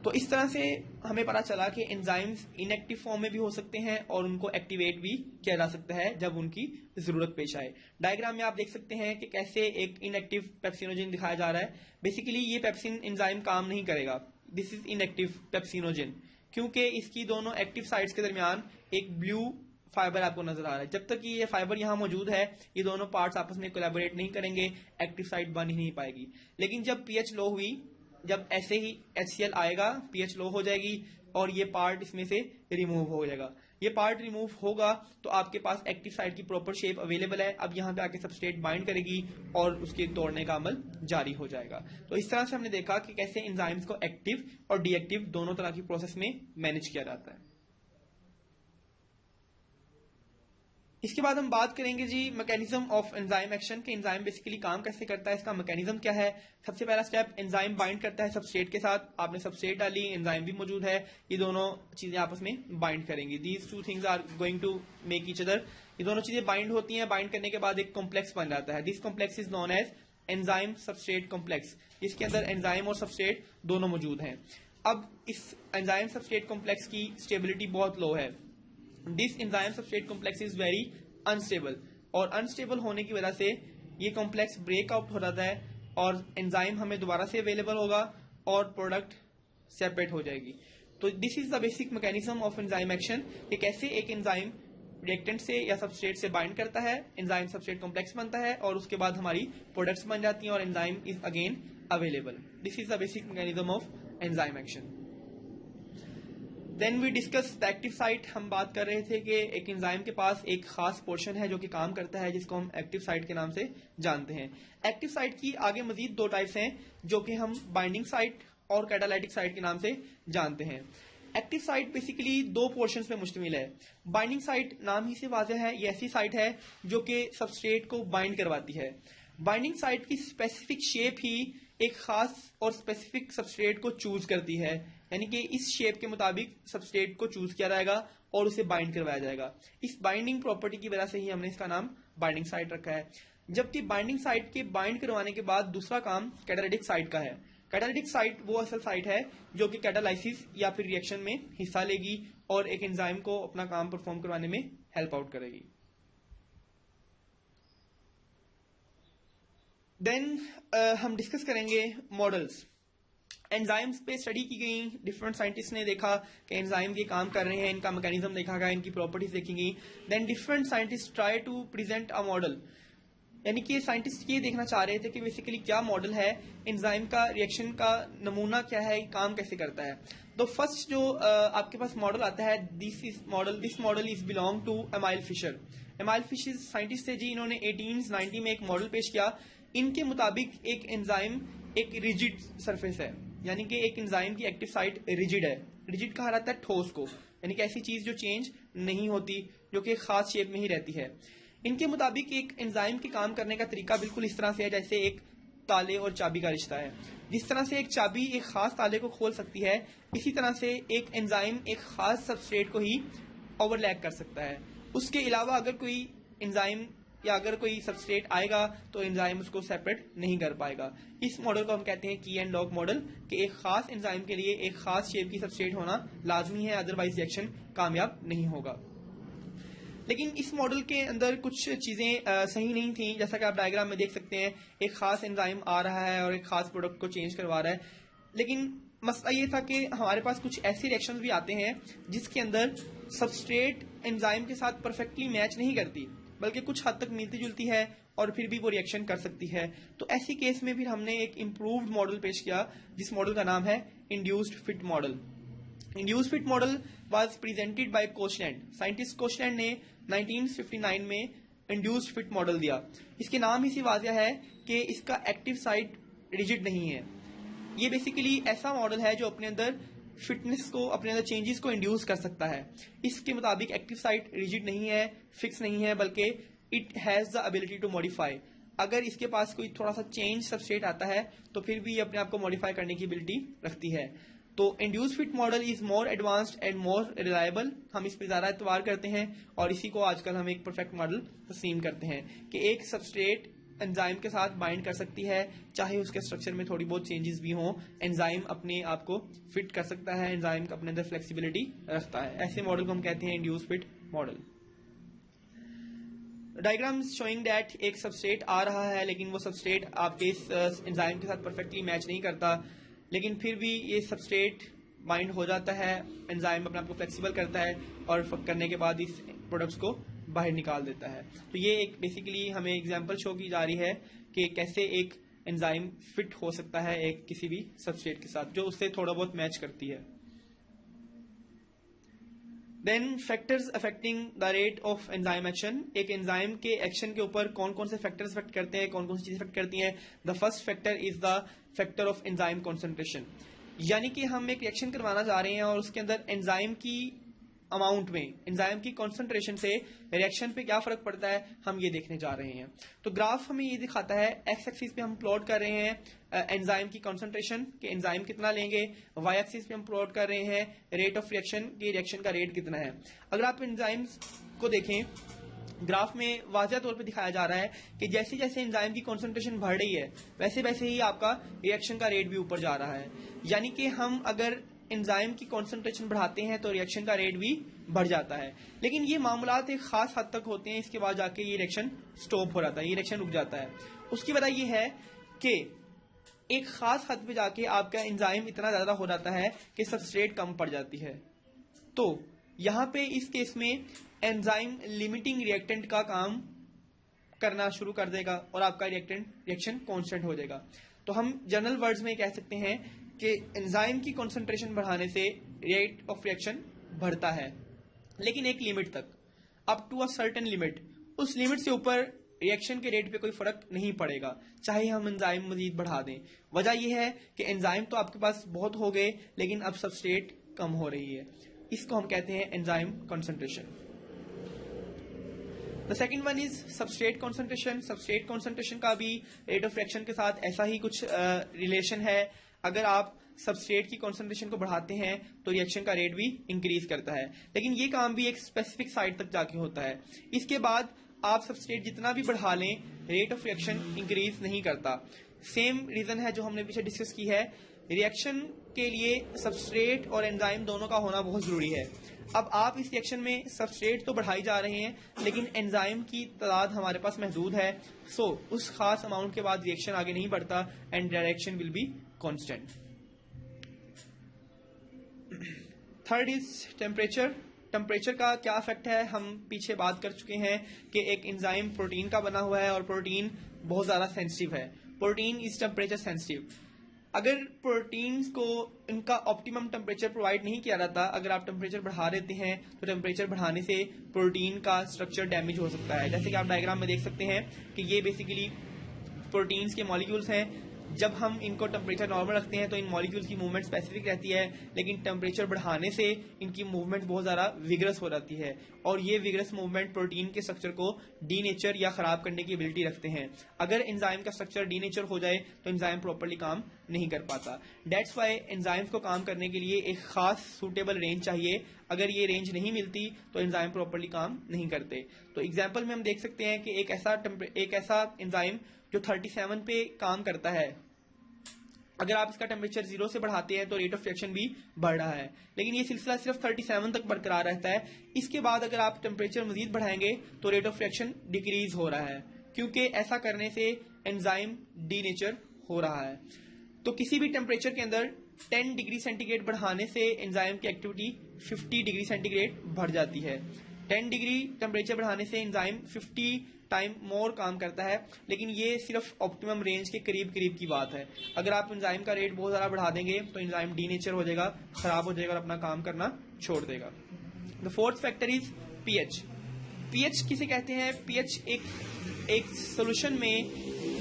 तो इस तरह से हमें पता चला कि एंजाइम्स इनएक्टिव फॉर्म में भी हो सकते हैं और उनको एक्टिवेट भी किया जा सकता है जब उनकी जरूरत पेश आए। डायग्राम में आप देख सकते हैं कि कैसे एक इनएक्टिव पेप्सिनोजिन दिखाया जा रहा है। बेसिकली ये पेप्सिन एंजाइम काम नहीं करेगा, दिस इज इनएक्टिव पेप्सिनोजिन, क्योंकि इसकी दोनों एक्टिव साइट्स के दरमियान एक ब्लू फाइबर आपको नजर आ रहा है। जब तक ये फाइबर यहाँ मौजूद है ये दोनों पार्ट्स आपस में कोलैबोरेट नहीं करेंगे, एक्टिव साइट बन ही नहीं पाएगी। लेकिन जब पीएच लो हुई, जब ऐसे ही HCl आएगा, पीएच लो हो जाएगी और ये पार्ट इसमें से रिमूव हो जाएगा। ये पार्ट रिमूव होगा तो आपके पास एक्टिव साइट की प्रॉपर शेप अवेलेबल है। अब यहाँ पे आके सबस्ट्रेट बाइंड करेगी और उसके तोड़ने का अमल जारी हो जाएगा। तो इस तरह से हमने देखा कि कैसे एंजाइम्स को एक्टिव और डीएक्टिव दोनों तरह की प्रोसेस में मैनेज किया जाता है। इसके बाद हम बात करेंगे जी मैकेनिज्म ऑफ एंजाइम एक्शन के एंजाइम बेसिकली काम कैसे करता है, इसका मैकेनिज्म क्या है। सबसे पहला स्टेप, एंजाइम बाइंड करता है सबस्ट्रेट के साथ। आपने सबस्ट्रेट डाली, एंजाइम भी मौजूद है, ये दोनों चीजें आपस में बाइंड करेंगी। These two things are going to make each other. ये दोनों चीजें बाइंड होती हैं, बाइंड करने के बाद एक कॉम्प्लेक्स बन जाता है। This complex is known as enzyme substrate complex. इसके अंदर एंजाइम और सबस्ट्रेट दोनों मौजूद हैं। अब इस एंजाइम सबस्ट्रेट कॉम्प्लेक्स की स्टेबिलिटी बहुत लो है। This enzyme substrate complex is very unstable, और अनस्टेबल होने की वजह से ये कॉम्प्लेक्स ब्रेक आउट हो जाता है और एंजाइम हमें दोबारा से अवेलेबल होगा और प्रोडक्ट सेपरेट हो जाएगी। तो this is the basic mechanism of enzyme action कि कैसे एक एंजाइम रिएक्टेंट से या सबस्ट्रेट से बाइंड करता है, एंजाइम सबस्ट्रेट कॉम्प्लेक्स बनता है और उसके बाद हमारी प्रोडक्ट्स बन जाती हैं और enzyme is again available. This is the basic mechanism of enzyme action. Then we discuss the active site. हम बात कर रहे थे कि एक एंजाइम के पास एक खास पोर्शन है जो कि काम करता है, जिसको हम एक्टिव साइट के नाम से जानते हैं। एक्टिव साइट की आगे मजीद दो टाइप्स हैं जो कि हम बाइंडिंग साइट और कैटालाइटिक साइट के नाम से जानते हैं। एक्टिव साइट बेसिकली दो पोर्शंस में मुश्तमिल है। बाइंडिंग साइट नाम ही से वाज़ेह है, ये ऐसी साइट है जो कि सबस्ट्रेट को बाइंड करवाती है। बाइंडिंग साइट की स्पेसिफिक शेप ही एक खास और स्पेसिफिक सबस्ट्रेट को चूज करती है, यानी कि इस शेप के मुताबिक सबस्ट्रेट को चूज किया जाएगा और उसे बाइंड करवाया जाएगा। इस बाइंडिंग प्रॉपर्टी की वजह से ही हमने इसका नाम बाइंडिंग साइट रखा है। जबकि बाइंडिंग साइट के बाइंड करवाने के बाद दूसरा काम कैटालिटिक साइट का है। कैटालिटिक साइट वो असल साइट है जो कि कैटालाइसिस या फिर रिएक्शन में हिस्सा लेगी और एक एंजाइम को अपना काम परफॉर्म करवाने में हेल्प आउट करेगी। देन हम डिस्कस करेंगे मॉडल्स। एंजाइम्स पे स्टडी की गई, डिफरेंट साइंटिस्ट ने देखा कि एंजाइम ये काम कर रहे हैं, इनका मैकेनिज्म देखा गया, इनकी प्रॉपर्टीज देखी गई। Then different scientist try to present a model, यानी कि साइंटिस्ट ये देखना चाह रहे थे कि बेसिकली क्या मॉडल है, एंजाइम का रिएक्शन का नमूना क्या है, काम कैसे करता है। तो फर्स्ट जो आपके पास मॉडल आता है, this model is belong to Emil Fischer. Emil Fischer scientist थे जी, इन्होंने 1890 में एक मॉडल पेश किया। इनके मुताबिक एक एंजाइम एक रिजिड सरफेस है, यानी कि एक एंजाइम की एक्टिव साइट रिजिड है। रिजिड कहा जाता है ठोस को, यानी कि ऐसी चीज जो चेंज नहीं होती, जो कि खास शेप में ही रहती है। इनके मुताबिक एक एंजाइम के काम करने का तरीका बिल्कुल इस तरह से है जैसे एक ताले और चाबी का रिश्ता है। जिस तरह से एक चाबी एक खास ताले को खोल सकती है, इसी तरह से एक एंजाइम एक खास सबस्ट्रेट को ही ओवरलैप कर सकता है। उसके अलावा अगर कोई एंजाइम या अगर कोई सबस्ट्रेट आएगा तो एंजाइम उसको सेपरेट नहीं कर पाएगा। इस मॉडल को हम कहते हैं की एंड लॉक मॉडल, कि एक खास एंजाइम के लिए एक खास शेप की सबस्ट्रेट होना लाजमी है, अदरवाइज रिएक्शन कामयाब नहीं होगा। लेकिन इस मॉडल के अंदर कुछ चीजें सही नहीं थी। जैसा कि आप डायग्राम में देख सकते हैं, एक खास एंजाइम आ रहा है और एक खास प्रोडक्ट को चेंज करवा रहा है। लेकिन मसला ये था कि हमारे पास कुछ ऐसे रिएक्शंस भी आते हैं जिसके अंदर सबस्ट्रेट एंजाइम के साथ परफेक्टली मैच नहीं करती, बल्कि कुछ हद तक मिलती जुलती है और फिर भी वो रिएक्शन कर सकती है। तो ऐसी केस में फिर हमने एक इम्प्रूव्ड मॉडल पेश किया, जिस मॉडल का नाम है induced fit model. Induced fit model was presented by Koshland. Scientist Koshland ने 1959 में इंड्यूस्ड फिट मॉडल दिया। इसके नाम ही से वाज़िह है कि इसका एक्टिव साइट रिजिड नहीं है। ये बेसिकली ऐसा मॉडल है जो अपने अंदर फिटनेस को, अपने अंदर चेंजेस को इंड्यूस कर सकता है। इसके मुताबिक एक्टिव साइट रिजिड नहीं है, फिक्स नहीं है, बल्कि it has the ability to modify. अगर इसके पास कोई थोड़ा सा चेंज सबस्ट्रेट आता है तो फिर भी ये अपने आप को मॉडिफाई करने की एबिलिटी रखती है। तो induce fit model is more advanced and more reliable. हम इस पर ज्यादा एतबार करते हैं और इसी को आजकल हम एक परफेक्ट मॉडल तस्लीम करते हैं कि एक सबस्ट्रेट एंजाइम के साथ बाइंड कर सकती है, चाहे उसके स्ट्रक्चर में थोड़ी बहुत चेंजेस भी हों, एंजाइम अपने आप को फिट कर सकता है, एंजाइम का अपने अंदर फ्लेक्सिबिलिटी रखता है। ऐसे मॉडल को हम कहते हैं induce fit model. Diagram showing that एक सबस्ट्रेट आ रहा है, लेकिन वो सबस्ट्रेट आपके इस एंजाइम के साथ परफेक्टली मैच नहीं करता, लेकिन फिर भी ये सबस्ट्रेट बाइंड हो जाता है, एंजाइम अपने आप को फ्लेक्सिबल करता है और करने के बाद इस प्रोडक्ट्स को बाहर निकाल देता है। तो ये एक बेसिकली हमें एग्जांपल शो की जा रही है कि कैसे एक एंजाइम फिट हो सकता है एक किसी भी सबस्ट्रेट के साथ जो उससे थोड़ा बहुत मैच करती है। Then factors affecting the rate of enzyme action, एक एंजाइम के एक्शन के ऊपर कौन कौन से फैक्टर्स अफेक्ट करते हैं, कौन कौन सी चीजें अफेक्ट करती हैं। The first factor is the factor of enzyme concentration, यानी कि हम एक रिएक्शन करवाना चाह रहे हैं और उसके अंदर एंजाइम की अमाउंट में, एंजाइम की कॉन्सेंट्रेशन से रिएक्शन पे क्या फर्क पड़ता है, हम ये देखने जा रहे हैं। तो ग्राफ हमें ये दिखाता है, एक्स एक्सिस पे हम प्लॉट कर रहे हैं एंजाइम की कॉन्सेंट्रेशन कि एंजाइम कितना लेंगे, वाई एक्सिस पे हम प्लॉट कर रहे हैं रेट ऑफ रिएक्शन कि रिएक्शन का रेट कितना है। अगर आप एंजाइम्स को देखें, ग्राफ में वाज़ह तौर पे दिखाया जा रहा है कि जैसे जैसे एंजाइम की कॉन्सेंट्रेशन बढ़ रही है वैसे वैसे ही आपका रिएक्शन का रेट भी ऊपर जा रहा है। यानी कि हम अगर एंजाइम की कॉन्सेंट्रेशन बढ़ाते हैं तो रिएक्शन का रेट भी बढ़ जाता है। लेकिन ये मामलात एक खास हद तक होते हैं, इसके बाद जाके ये रिएक्शन स्टॉप हो जाता है, ये रिएक्शन रुक जाता है। उसकी वजह ये है कि एक खास हद पे जाके आपका एंजाइम इतना ज्यादा हो जाता है कि सबस्ट्रेट कम पड़ जाती है। तो यहाँ पे इस केस में एंजाइम लिमिटिंग रिएक्टेंट का काम करना शुरू कर देगा और आपका रिएक्शन कांस्टेंट हो जाएगा। तो हम जनरल वर्ड्स में कह सकते हैं कि एंजाइम की कंसंट्रेशन बढ़ाने से रेट ऑफ रिएक्शन बढ़ता है, लेकिन एक लिमिट तक, up to a certain limit. उस लिमिट से ऊपर रिएक्शन के रेट पे कोई फर्क नहीं पड़ेगा, चाहे हम एंजाइम मजीद बढ़ा दें। वजह यह है कि एंजाइम तो आपके पास बहुत हो गए, लेकिन अब सबस्ट्रेट कम हो रही है। इसको हम कहते हैं enzyme concentration. The second one is substrate concentration. Substrate concentration का भी रेट ऑफ रिएक्शन के साथ ऐसा ही कुछ रिलेशन है। अगर आप सबस्ट्रेट की कॉन्सेंट्रेशन को बढ़ाते हैं तो रिएक्शन का रेट भी इंक्रीज करता है, लेकिन ये काम भी एक स्पेसिफिक साइड तक जाके होता है। इसके बाद आप सबस्ट्रेट जितना भी बढ़ा लें, रेट ऑफ रिएक्शन इंक्रीज नहीं करता। सेम रीजन है जो हमने पीछे डिस्कस की है, रिएक्शन के लिए सबस्ट्रेट और एंजाइम दोनों का होना बहुत जरूरी है। अब आप इस रिएक्शन में सबस्ट्रेट तो बढ़ाई जा रहे हैं, लेकिन एंजाइम की तादाद हमारे पास महदूद है, सो उस खास अमाउंट के बाद रिएक्शन आगे नहीं बढ़ता and reaction will be constant. Third is temperature. Temperature का क्या इफेक्ट है, हम पीछे बात कर चुके हैं कि एक एंजाइम प्रोटीन का बना हुआ है और प्रोटीन बहुत ज्यादा सेंसिटिव है। Protein is temperature sensitive. अगर प्रोटीन्स को इनका ऑप्टिमम टेम्परेचर प्रोवाइड नहीं किया जाता, अगर आप टेम्परेचर बढ़ा देते हैं तो टेम्परेचर बढ़ाने से प्रोटीन का स्ट्रक्चर डैमेज हो सकता है। जैसे कि आप डायग्राम में देख सकते हैं कि ये बेसिकली प्रोटीन्स के मॉलिक्यूल्स हैं। जब हम इनको टेम्परेचर नॉर्मल रखते हैं तो इन मॉलिक्यूल्स की मूवमेंट स्पेसिफिक रहती है, लेकिन टेम्परेचर बढ़ाने से इनकी मूवमेंट बहुत ज़्यादा विगरस हो जाती है और ये विगरस मूवमेंट प्रोटीन के स्ट्रक्चर को डीनेचर या ख़राब करने की एबिलिटी रखते हैं। अगर एंजाइम का स्ट्रक्चर डीनेचर हो जाए तो एंजाइम प्रॉपर्ली काम नहीं कर पाता। डेट्स वाई एंजाइम्स को काम करने के लिए एक खास सूटेबल रेंज चाहिए। अगर ये रेंज नहीं मिलती तो एंजाइम प्रॉपर्ली काम नहीं करते। तो एग्जाम्पल में हम देख सकते हैं कि एक ऐसा एंजाइम जो 37 पे काम करता है, अगर आप इसका टेम्परेचर 0 से बढ़ाते हैं तो रेट ऑफ रिएक्शन भी बढ़ रहा है, लेकिन ये सिलसिला सिर्फ 37 तक बरकरार रहता है। इसके बाद अगर आप टेम्परेचर मजीद बढ़ाएंगे तो रेट ऑफ रिएक्शन डिक्रीज हो रहा है, क्योंकि ऐसा करने से एंजाइम डीनेचर हो रहा है। तो किसी भी टेम्परेचर के अंदर 10 डिग्री सेंटीग्रेड बढ़ाने से एंजाइम की एक्टिविटी 50 डिग्री सेंटीग्रेड बढ़ जाती है। 10 डिग्री टेम्परेचर बढ़ाने से एंजाइम 50 टाइम मोर काम करता है, लेकिन ये सिर्फ ऑप्टिमम रेंज के करीब करीब की बात है। अगर आप एंजाइम का रेट बहुत ज़्यादा बढ़ा देंगे तो एंजाइम डीनेचर हो जाएगा, खराब हो जाएगा और अपना काम करना छोड़ देगा। The fourth factor is pH. PH किसे कहते हैं? पीएच एक सोल्यूशन में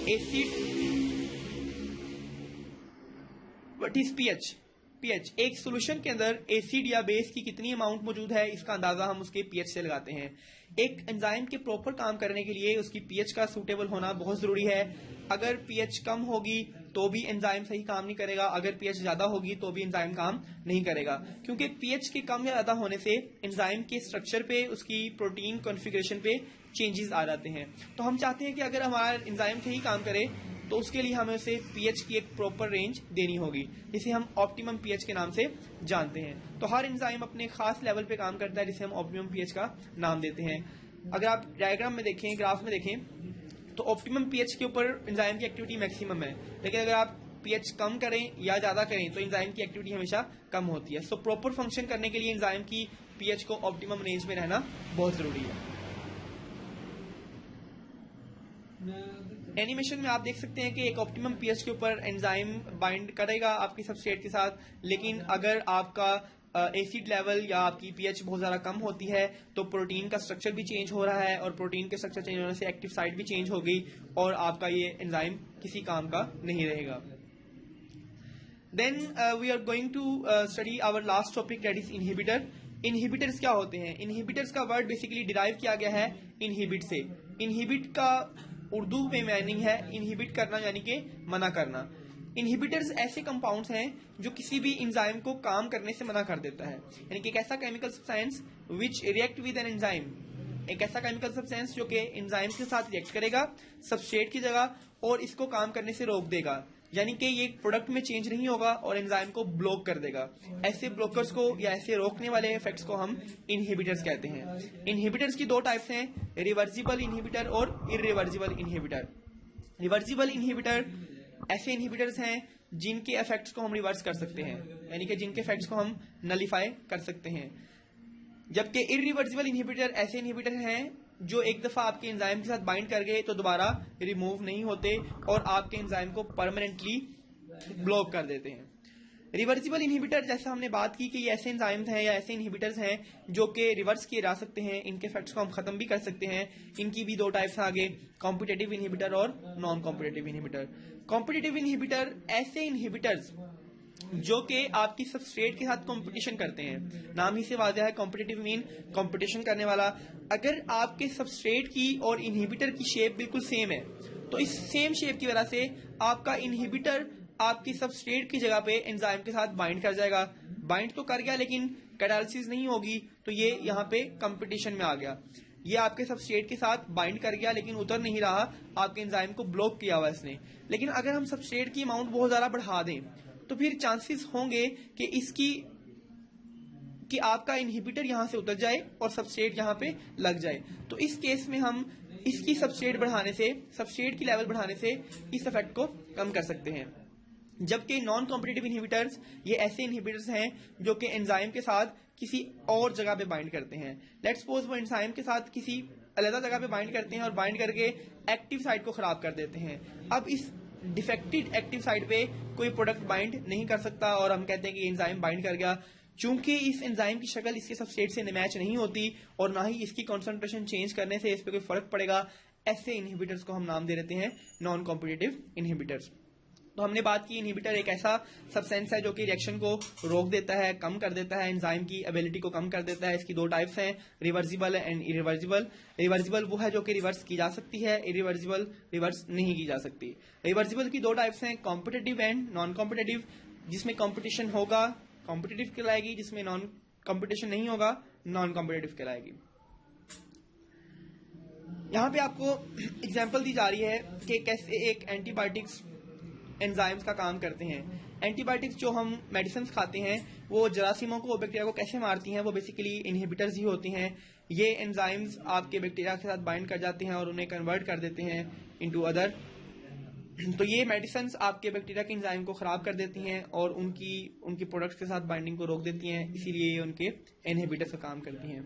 acid, what is pH? PH एक सोल्यूशन के अंदर एसिड या बेस की कितनी अमाउंट मौजूद है, इसका अंदाजा हम उसके पीएच से लगाते हैं। एक एंजाइम के प्रॉपर काम करने के लिए उसकी पीएच का सूटेबल होना बहुत जरूरी है। अगर पीएच कम होगी तो भी एंजाइम सही काम नहीं करेगा, अगर पीएच ज्यादा होगी तो भी एंजाइम काम नहीं करेगा, क्योंकि पीएच के कम या ज्यादा होने से एंजाइम के स्ट्रक्चर पे, उसकी प्रोटीन कॉन्फ़िगरेशन पे चेंजेस आ जाते हैं। तो हम चाहते हैं कि अगर हमारा एंजाइम सही काम करे तो उसके लिए हमें उसे पीएच की एक प्रॉपर रेंज देनी होगी, जिसे हम ऑप्टिमम पीएच के नाम से जानते हैं। तो हर एंजाइम अपने खास लेवल पे काम करता है जिसे हम ऑप्टिमम पीएच का नाम देते हैं। अगर आप डायग्राम में देखें, ग्राफ में देखें, तो ऑप्टिमम पीएच के ऊपर एंजाइम की एक्टिविटी मैक्सिमम है, लेकिन अगर आप पीएच कम करें या ज्यादा करें तो एंजाइम की एक्टिविटी हमेशा कम होती है। सो प्रॉपर फंक्शन करने के लिए एंजाइम की पीएच को ऑप्टिमम रेंज में रहना बहुत जरूरी है। एनिमेशन में आप देख सकते हैं कि एक ऑप्टिमम पीएच के ऊपर एंजाइम बाइंड करेगा आपकी सबस्ट्रेट के साथ, लेकिन अगर आपका एसिड लेवल या आपकी पीएच बहुत ज़्यादा कम होती है तो प्रोटीन का स्ट्रक्चर भी चेंज हो रहा है, और प्रोटीन के स्ट्रक्चर चेंज होने से एक्टिव साइट भी चेंज हो गई और आपका ये एंजाइम किसी काम का नहीं रहेगा। Then we are going to study our last topic, that is inhibitor. Inhibitors क्या होते हैं? इनहिबिटर्स का वर्ड बेसिकली डिराइव किया गया है इनहिबिट से। इनहिबिट का उर्दू में मीनिंग है इनहिबिट करना, यानी कि मना करना। इनहिबिटर्स ऐसे कंपाउंड्स हैं जो किसी भी एंजाइम को काम करने से मना कर देता है, यानी कि एक ऐसा chemical substance which react with N enzyme, एक ऐसा केमिकल सब्सटेंस जो कि एंजाइम के साथ रिएक्ट करेगा सबस्ट्रेट की जगह और इसको काम करने से रोक देगा, यानी कि ये प्रोडक्ट में चेंज नहीं होगा और एंजाइम को ब्लॉक कर देगा। ऐसे ब्लॉकर्स को या ऐसे रोकने वाले इफेक्ट्स को हम इनहिबिटर्स कहते हैं। इनहिबिटर्स की दो टाइप्स हैं, रिवर्सिबल इनहिबिटर और इरिवर्सिबल इनहिबिटर। रिवर्सिबल इनहिबिटर ऐसे इनहिबिटर्स हैं जिनके इफेक्ट्स को हम रिवर्स कर सकते हैं, यानी कि जिनके इफेक्ट्स को हम नलिफाई कर सकते हैं, जबकि इरिवर्सिबल इनहिबिटर ऐसे इनहिबिटर हैं जो एक दफा आपके एंजाइम के साथ बाइंड कर गए तो दोबारा रिमूव नहीं होते और आपके एंजाइम को परमानेंटली ब्लॉक कर देते हैं। रिवर्सिबल इनहिबिटर जैसा हमने बात की कि ये ऐसे एंजाइम्स हैं या ऐसे इनहिबिटर्स हैं जो कि रिवर्स किए जा सकते हैं, इनके इफेक्ट्स को हम खत्म भी कर सकते हैं। इनकी भी दो टाइप्स आगे, कॉम्पिटिटिव इनहिबिटर और non competitive inhibitor. Competitive inhibitor ऐसे इनहिबिटर्स जो कि आपकी सबस्ट्रेट के साथ कंपटीशन करते हैं, नाम ही से वाज़ेह है कॉम्पिटिटिव मीन कंपटीशन करने वाला। अगर आपके सबस्ट्रेट की और इनहिबिटर की शेप बिल्कुल सेम है तो इस सेम शेप की वजह से आपका इनहिबिटर आपकी सबस्ट्रेट की जगह पे एंजाइम के साथ बाइंड कर जाएगा। बाइंड तो कर गया लेकिन कैटालिसिस नहीं होगी, तो ये यहाँ पे कंपटीशन में आ गया। ये आपके सबस्ट्रेट के साथ बाइंड कर गया लेकिन उतर नहीं रहा, आपके एंजाइम को ब्लॉक किया हुआ इसने। लेकिन अगर हम सबस्ट्रेट की अमाउंट बहुत ज्यादा बढ़ा दें तो फिर चांसेस होंगे कि आपका इनहिबिटर यहां से उतर जाए और सबस्ट्रेट यहां पे लग जाए। तो इस केस में हम इसकी सबस्ट्रेट बढ़ाने से, सबस्ट्रेट की लेवल बढ़ाने से इस इफेक्ट को कम कर सकते हैं। जबकि नॉन कॉम्पिटिटिव इनहिबिटर्स ये ऐसे इनहिबिटर्स हैं जो कि एंजाइम के साथ किसी और जगह पे बाइंड करते हैं। लेट्स सपोज वो एंजाइम के साथ किसी अलग जगह पे बाइंड करते हैं और बाइंड करके एक्टिव साइट को खराब कर देते हैं। अब इस डिफेक्टेड एक्टिव साइट पे कोई प्रोडक्ट बाइंड नहीं कर सकता और हम कहते हैं कि एंजाइम बाइंड कर गया। चूंकि इस एंजाइम की शक्ल इसके सबस्ट्रेट से मैच नहीं होती और ना ही इसकी कॉन्सेंट्रेशन चेंज करने से इस पे कोई फर्क पड़ेगा, ऐसे इनहिबिटर्स को हम नाम दे देते हैं नॉन कॉम्पिटिटिव इनहिबिटर्स। तो हमने बात की इनहिबिटर एक ऐसा सब्सटेंस है जो कि रिएक्शन को रोक देता है, कम कर देता है, एंजाइम की एबिलिटी को कम कर देता है। इसकी दो टाइप्स हैं, रिवर्सिबल एंड इरिवर्सिबल। रिवर्सिबल वो है जो कि रिवर्स की जा सकती है, इरिवर्सिबल रिवर्स नहीं की जा सकती। रिवर्सिबल की दो टाइप्स हैं, कॉम्पिटिटिव एंड नॉन कॉम्पिटिटिव। जिसमें कॉम्पिटिशन होगा कॉम्पिटिटिव कहलाएगी, जिसमें नॉन कॉम्पिटिशन नहीं होगा नॉन कॉम्पिटिटिव कहलाएगी। यहाँ पे आपको एग्जाम्पल दी जा रही है कि कैसे एक एंटीबायोटिक्स एंजाइम्स का काम करते हैं। एंटीबायोटिक्स जो हम मेडिसिन खाते हैं वो जरासीमों को, बैक्टीरिया को कैसे मारती हैं, वो बेसिकली इनहिबिटर्स ही होती हैं। ये एंजाइम्स आपके बैक्टीरिया के साथ बाइंड कर जाते हैं और उन्हें कन्वर्ट कर देते हैं इनटू अदर। तो ये मेडिसिन आपके बैक्टीरिया के एंजाइम को खराब कर देती हैं और उनकी प्रोडक्ट्स के साथ बाइंडिंग को रोक देती हैं, इसीलिए ये उनके इनहिबिटर्स का काम करती हैं।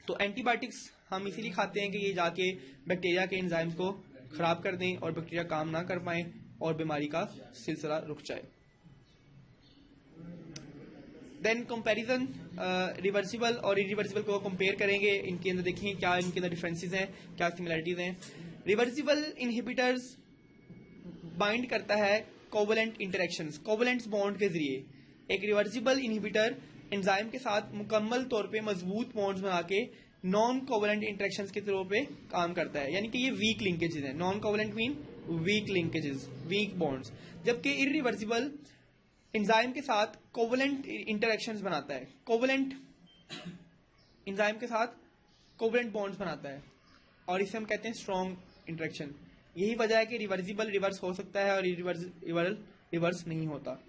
तो एंटीबायोटिक्स हम इसीलिए खाते हैं कि ये जाके बैक्टीरिया के एंजाइम्स को खराब कर दें और बैक्टीरिया काम ना कर पाए और बीमारी का सिलसिला रुक जाए। देन कंपैरिजन, रिवर्सिबल और इरिवर्सिबल को कंपेयर करेंगे, इनके अंदर देखें क्या इनके अंदर डिफरेंसेस हैं, क्या सिमिलरिटीज हैं। रिवर्सिबल इनहिबिटर्स बाइंड करता है कोवलेंट इंटरेक्शंस, कोवलेंट बॉन्ड के जरिए। एक रिवर्सिबल इनहिबिटर एंजाइम के साथ मुकम्मल तौर पे मजबूत बॉन्ड्स बना के नॉन कोवलेंट इंटरेक्शंस के तौर पे काम करता है, यानी कि ये वीक लिंकेजेस हैं। Non covalent mean weak linkages, weak bonds. जबकि इरिवर्सिबल एंजाइम के साथ कोवलेंट इंटरेक्शंस बनाता है, कोवलेंट एंजाइम के साथ कोवलेंट बॉन्ड्स बनाता है और इसे हम कहते हैं स्ट्रॉन्ग इंटरेक्शन। यही वजह है कि रिवर्सिबल रिवर्स हो सकता है और इरिवर्सिबल रिवर्स नहीं होता।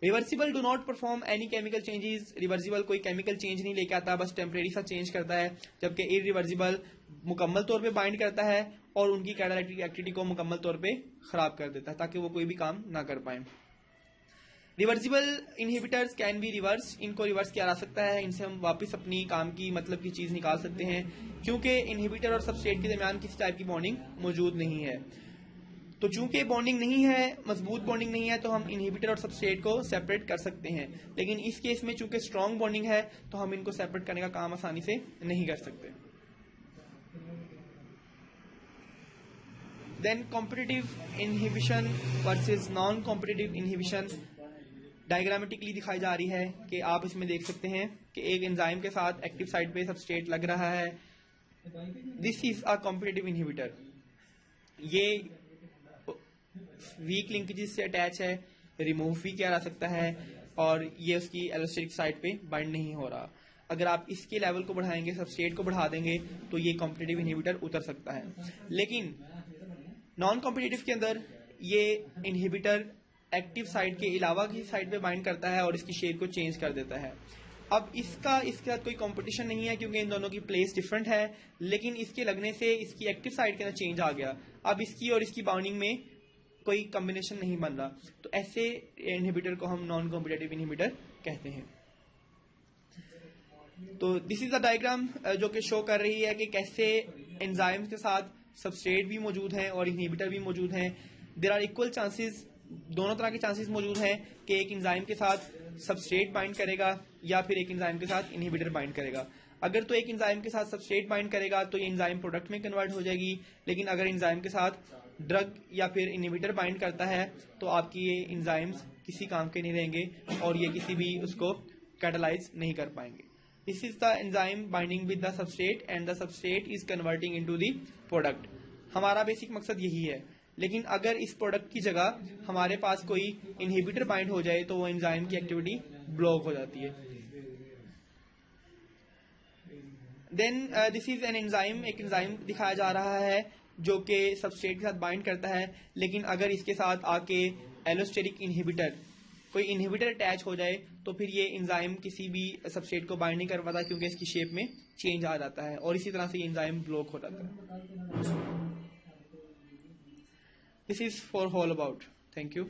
Reversible do not perform any chemical changes, reversible कोई केमिकल चेंज नहीं लेके आता, बस टेम्परेरी सा चेंज करता है। जबकि इरिवर्सिबल मुकम्मल तौर पे बाइंड करता है और उनकी कैटालिटिक एक्टिविटी को मुकम्मल तौर पे खराब कर देता है ताकि वो कोई भी काम ना कर पाए। Reversible inhibitors can be reverse, इनको रिवर्स किया जा सकता है, इनसे हम वापस अपनी काम की मतलब की चीज निकाल सकते हैं क्योंकि इनहिबिटर और सबस्ट्रेट के दरमियान किसी टाइप की बॉन्डिंग मौजूद नहीं है। तो चूंकि बॉन्डिंग नहीं है, मजबूत बॉन्डिंग नहीं है, तो हम इनहिबिटर और सबस्ट्रेट को सेपरेट कर सकते हैं। लेकिन इस केस में चूंकि स्ट्रॉन्ग बॉन्डिंग है तो हम इनको सेपरेट करने का काम आसानी से नहीं कर सकते। Then competitive inhibition versus non competitive inhibition diagrammatically दिखाई जा रही है कि आप इसमें देख सकते हैं कि एक एंजाइम के साथ एक्टिव साइट पे सबस्ट्रेट लग रहा है। This is a competitive inhibitor. ये वीक लिंकेजेस से अटैच है, रिमूव भी किया जा सकता है और ये उसकी एलोस्टेरिक साइट पे बाइंड नहीं हो रहा। अगर आप इसके लेवल को बढ़ाएंगे, सबस्ट्रेट को बढ़ा देंगे, तो ये कॉम्पिटिटिव इनहिबिटर उतर सकता है। लेकिन नॉन कॉम्पिटिटिव के अंदर ये इनहिबिटर एक्टिव साइट के अलावा की साइट पे बाइंड करता है और इसकी शेप को चेंज कर देता है। अब इसके साथ कोई कंपटीशन नहीं है क्योंकि इन दोनों की प्लेस डिफरेंट है, लेकिन इसके लगने से इसकी एक्टिव साइट के अंदर चेंज आ गया। अब इसकी और इसकी बाउंडिंग में कोई कॉम्बिनेशन नहीं बन रहा, तो ऐसे इनहिबिटर को हम नॉन कॉम्पिटिटिव इनहिबिटर कहते हैं। तो दिस इज द डायग्राम जो कि शो कर रही है कि कैसे एंजाइम्स के साथ सबस्ट्रेट भी मौजूद हैं और इनहिबिटर भी मौजूद हैं। देयर आर इक्वल चांसेस, दोनों तरह के चांसेस मौजूद हैं कि एक एंजाइम के साथ सबस्ट्रेट बाइंड करेगा या फिर एक एंजाइम के साथ इनहिबिटर बाइंड करेगा। अगर तो एक एंजाइम के साथ सबस्ट्रेट बाइंड करेगा तो ये एंजाइम प्रोडक्ट में कन्वर्ट हो जाएगी, लेकिन अगर एंजाइम के साथ ड्रग या फिर इनहिबिटर बाइंड करता है तो आपकी ये एंजाइम्स किसी काम के नहीं रहेंगे और ये किसी भी उसको कैटालाइज नहीं कर पाएंगे। This is the enzyme binding with the substrate and the substrate is converting into the product. हमारा बेसिक मकसद यही है। लेकिन अगर इस प्रोडक्ट की जगह हमारे पास कोई इनहिबिटर बाइंड हो जाए तो वो एंजाइम की एक्टिविटी ब्लॉक हो जाती है। Then this is an enzyme. एक एंजाइम दिखाया जा रहा है जो कि सबस्ट्रेट के साथ बाइंड करता है, लेकिन अगर इसके साथ आके एलोस्टेरिक इनहिबिटर, कोई इनहिबिटर अटैच हो जाए तो फिर ये एंजाइम किसी भी सबस्ट्रेट को बाइंड नहीं कर पाता क्योंकि इसकी शेप में चेंज आ जाता है और इसी तरह से ये एंजाइम ब्लॉक हो जाता है। This is for all about. Thank you.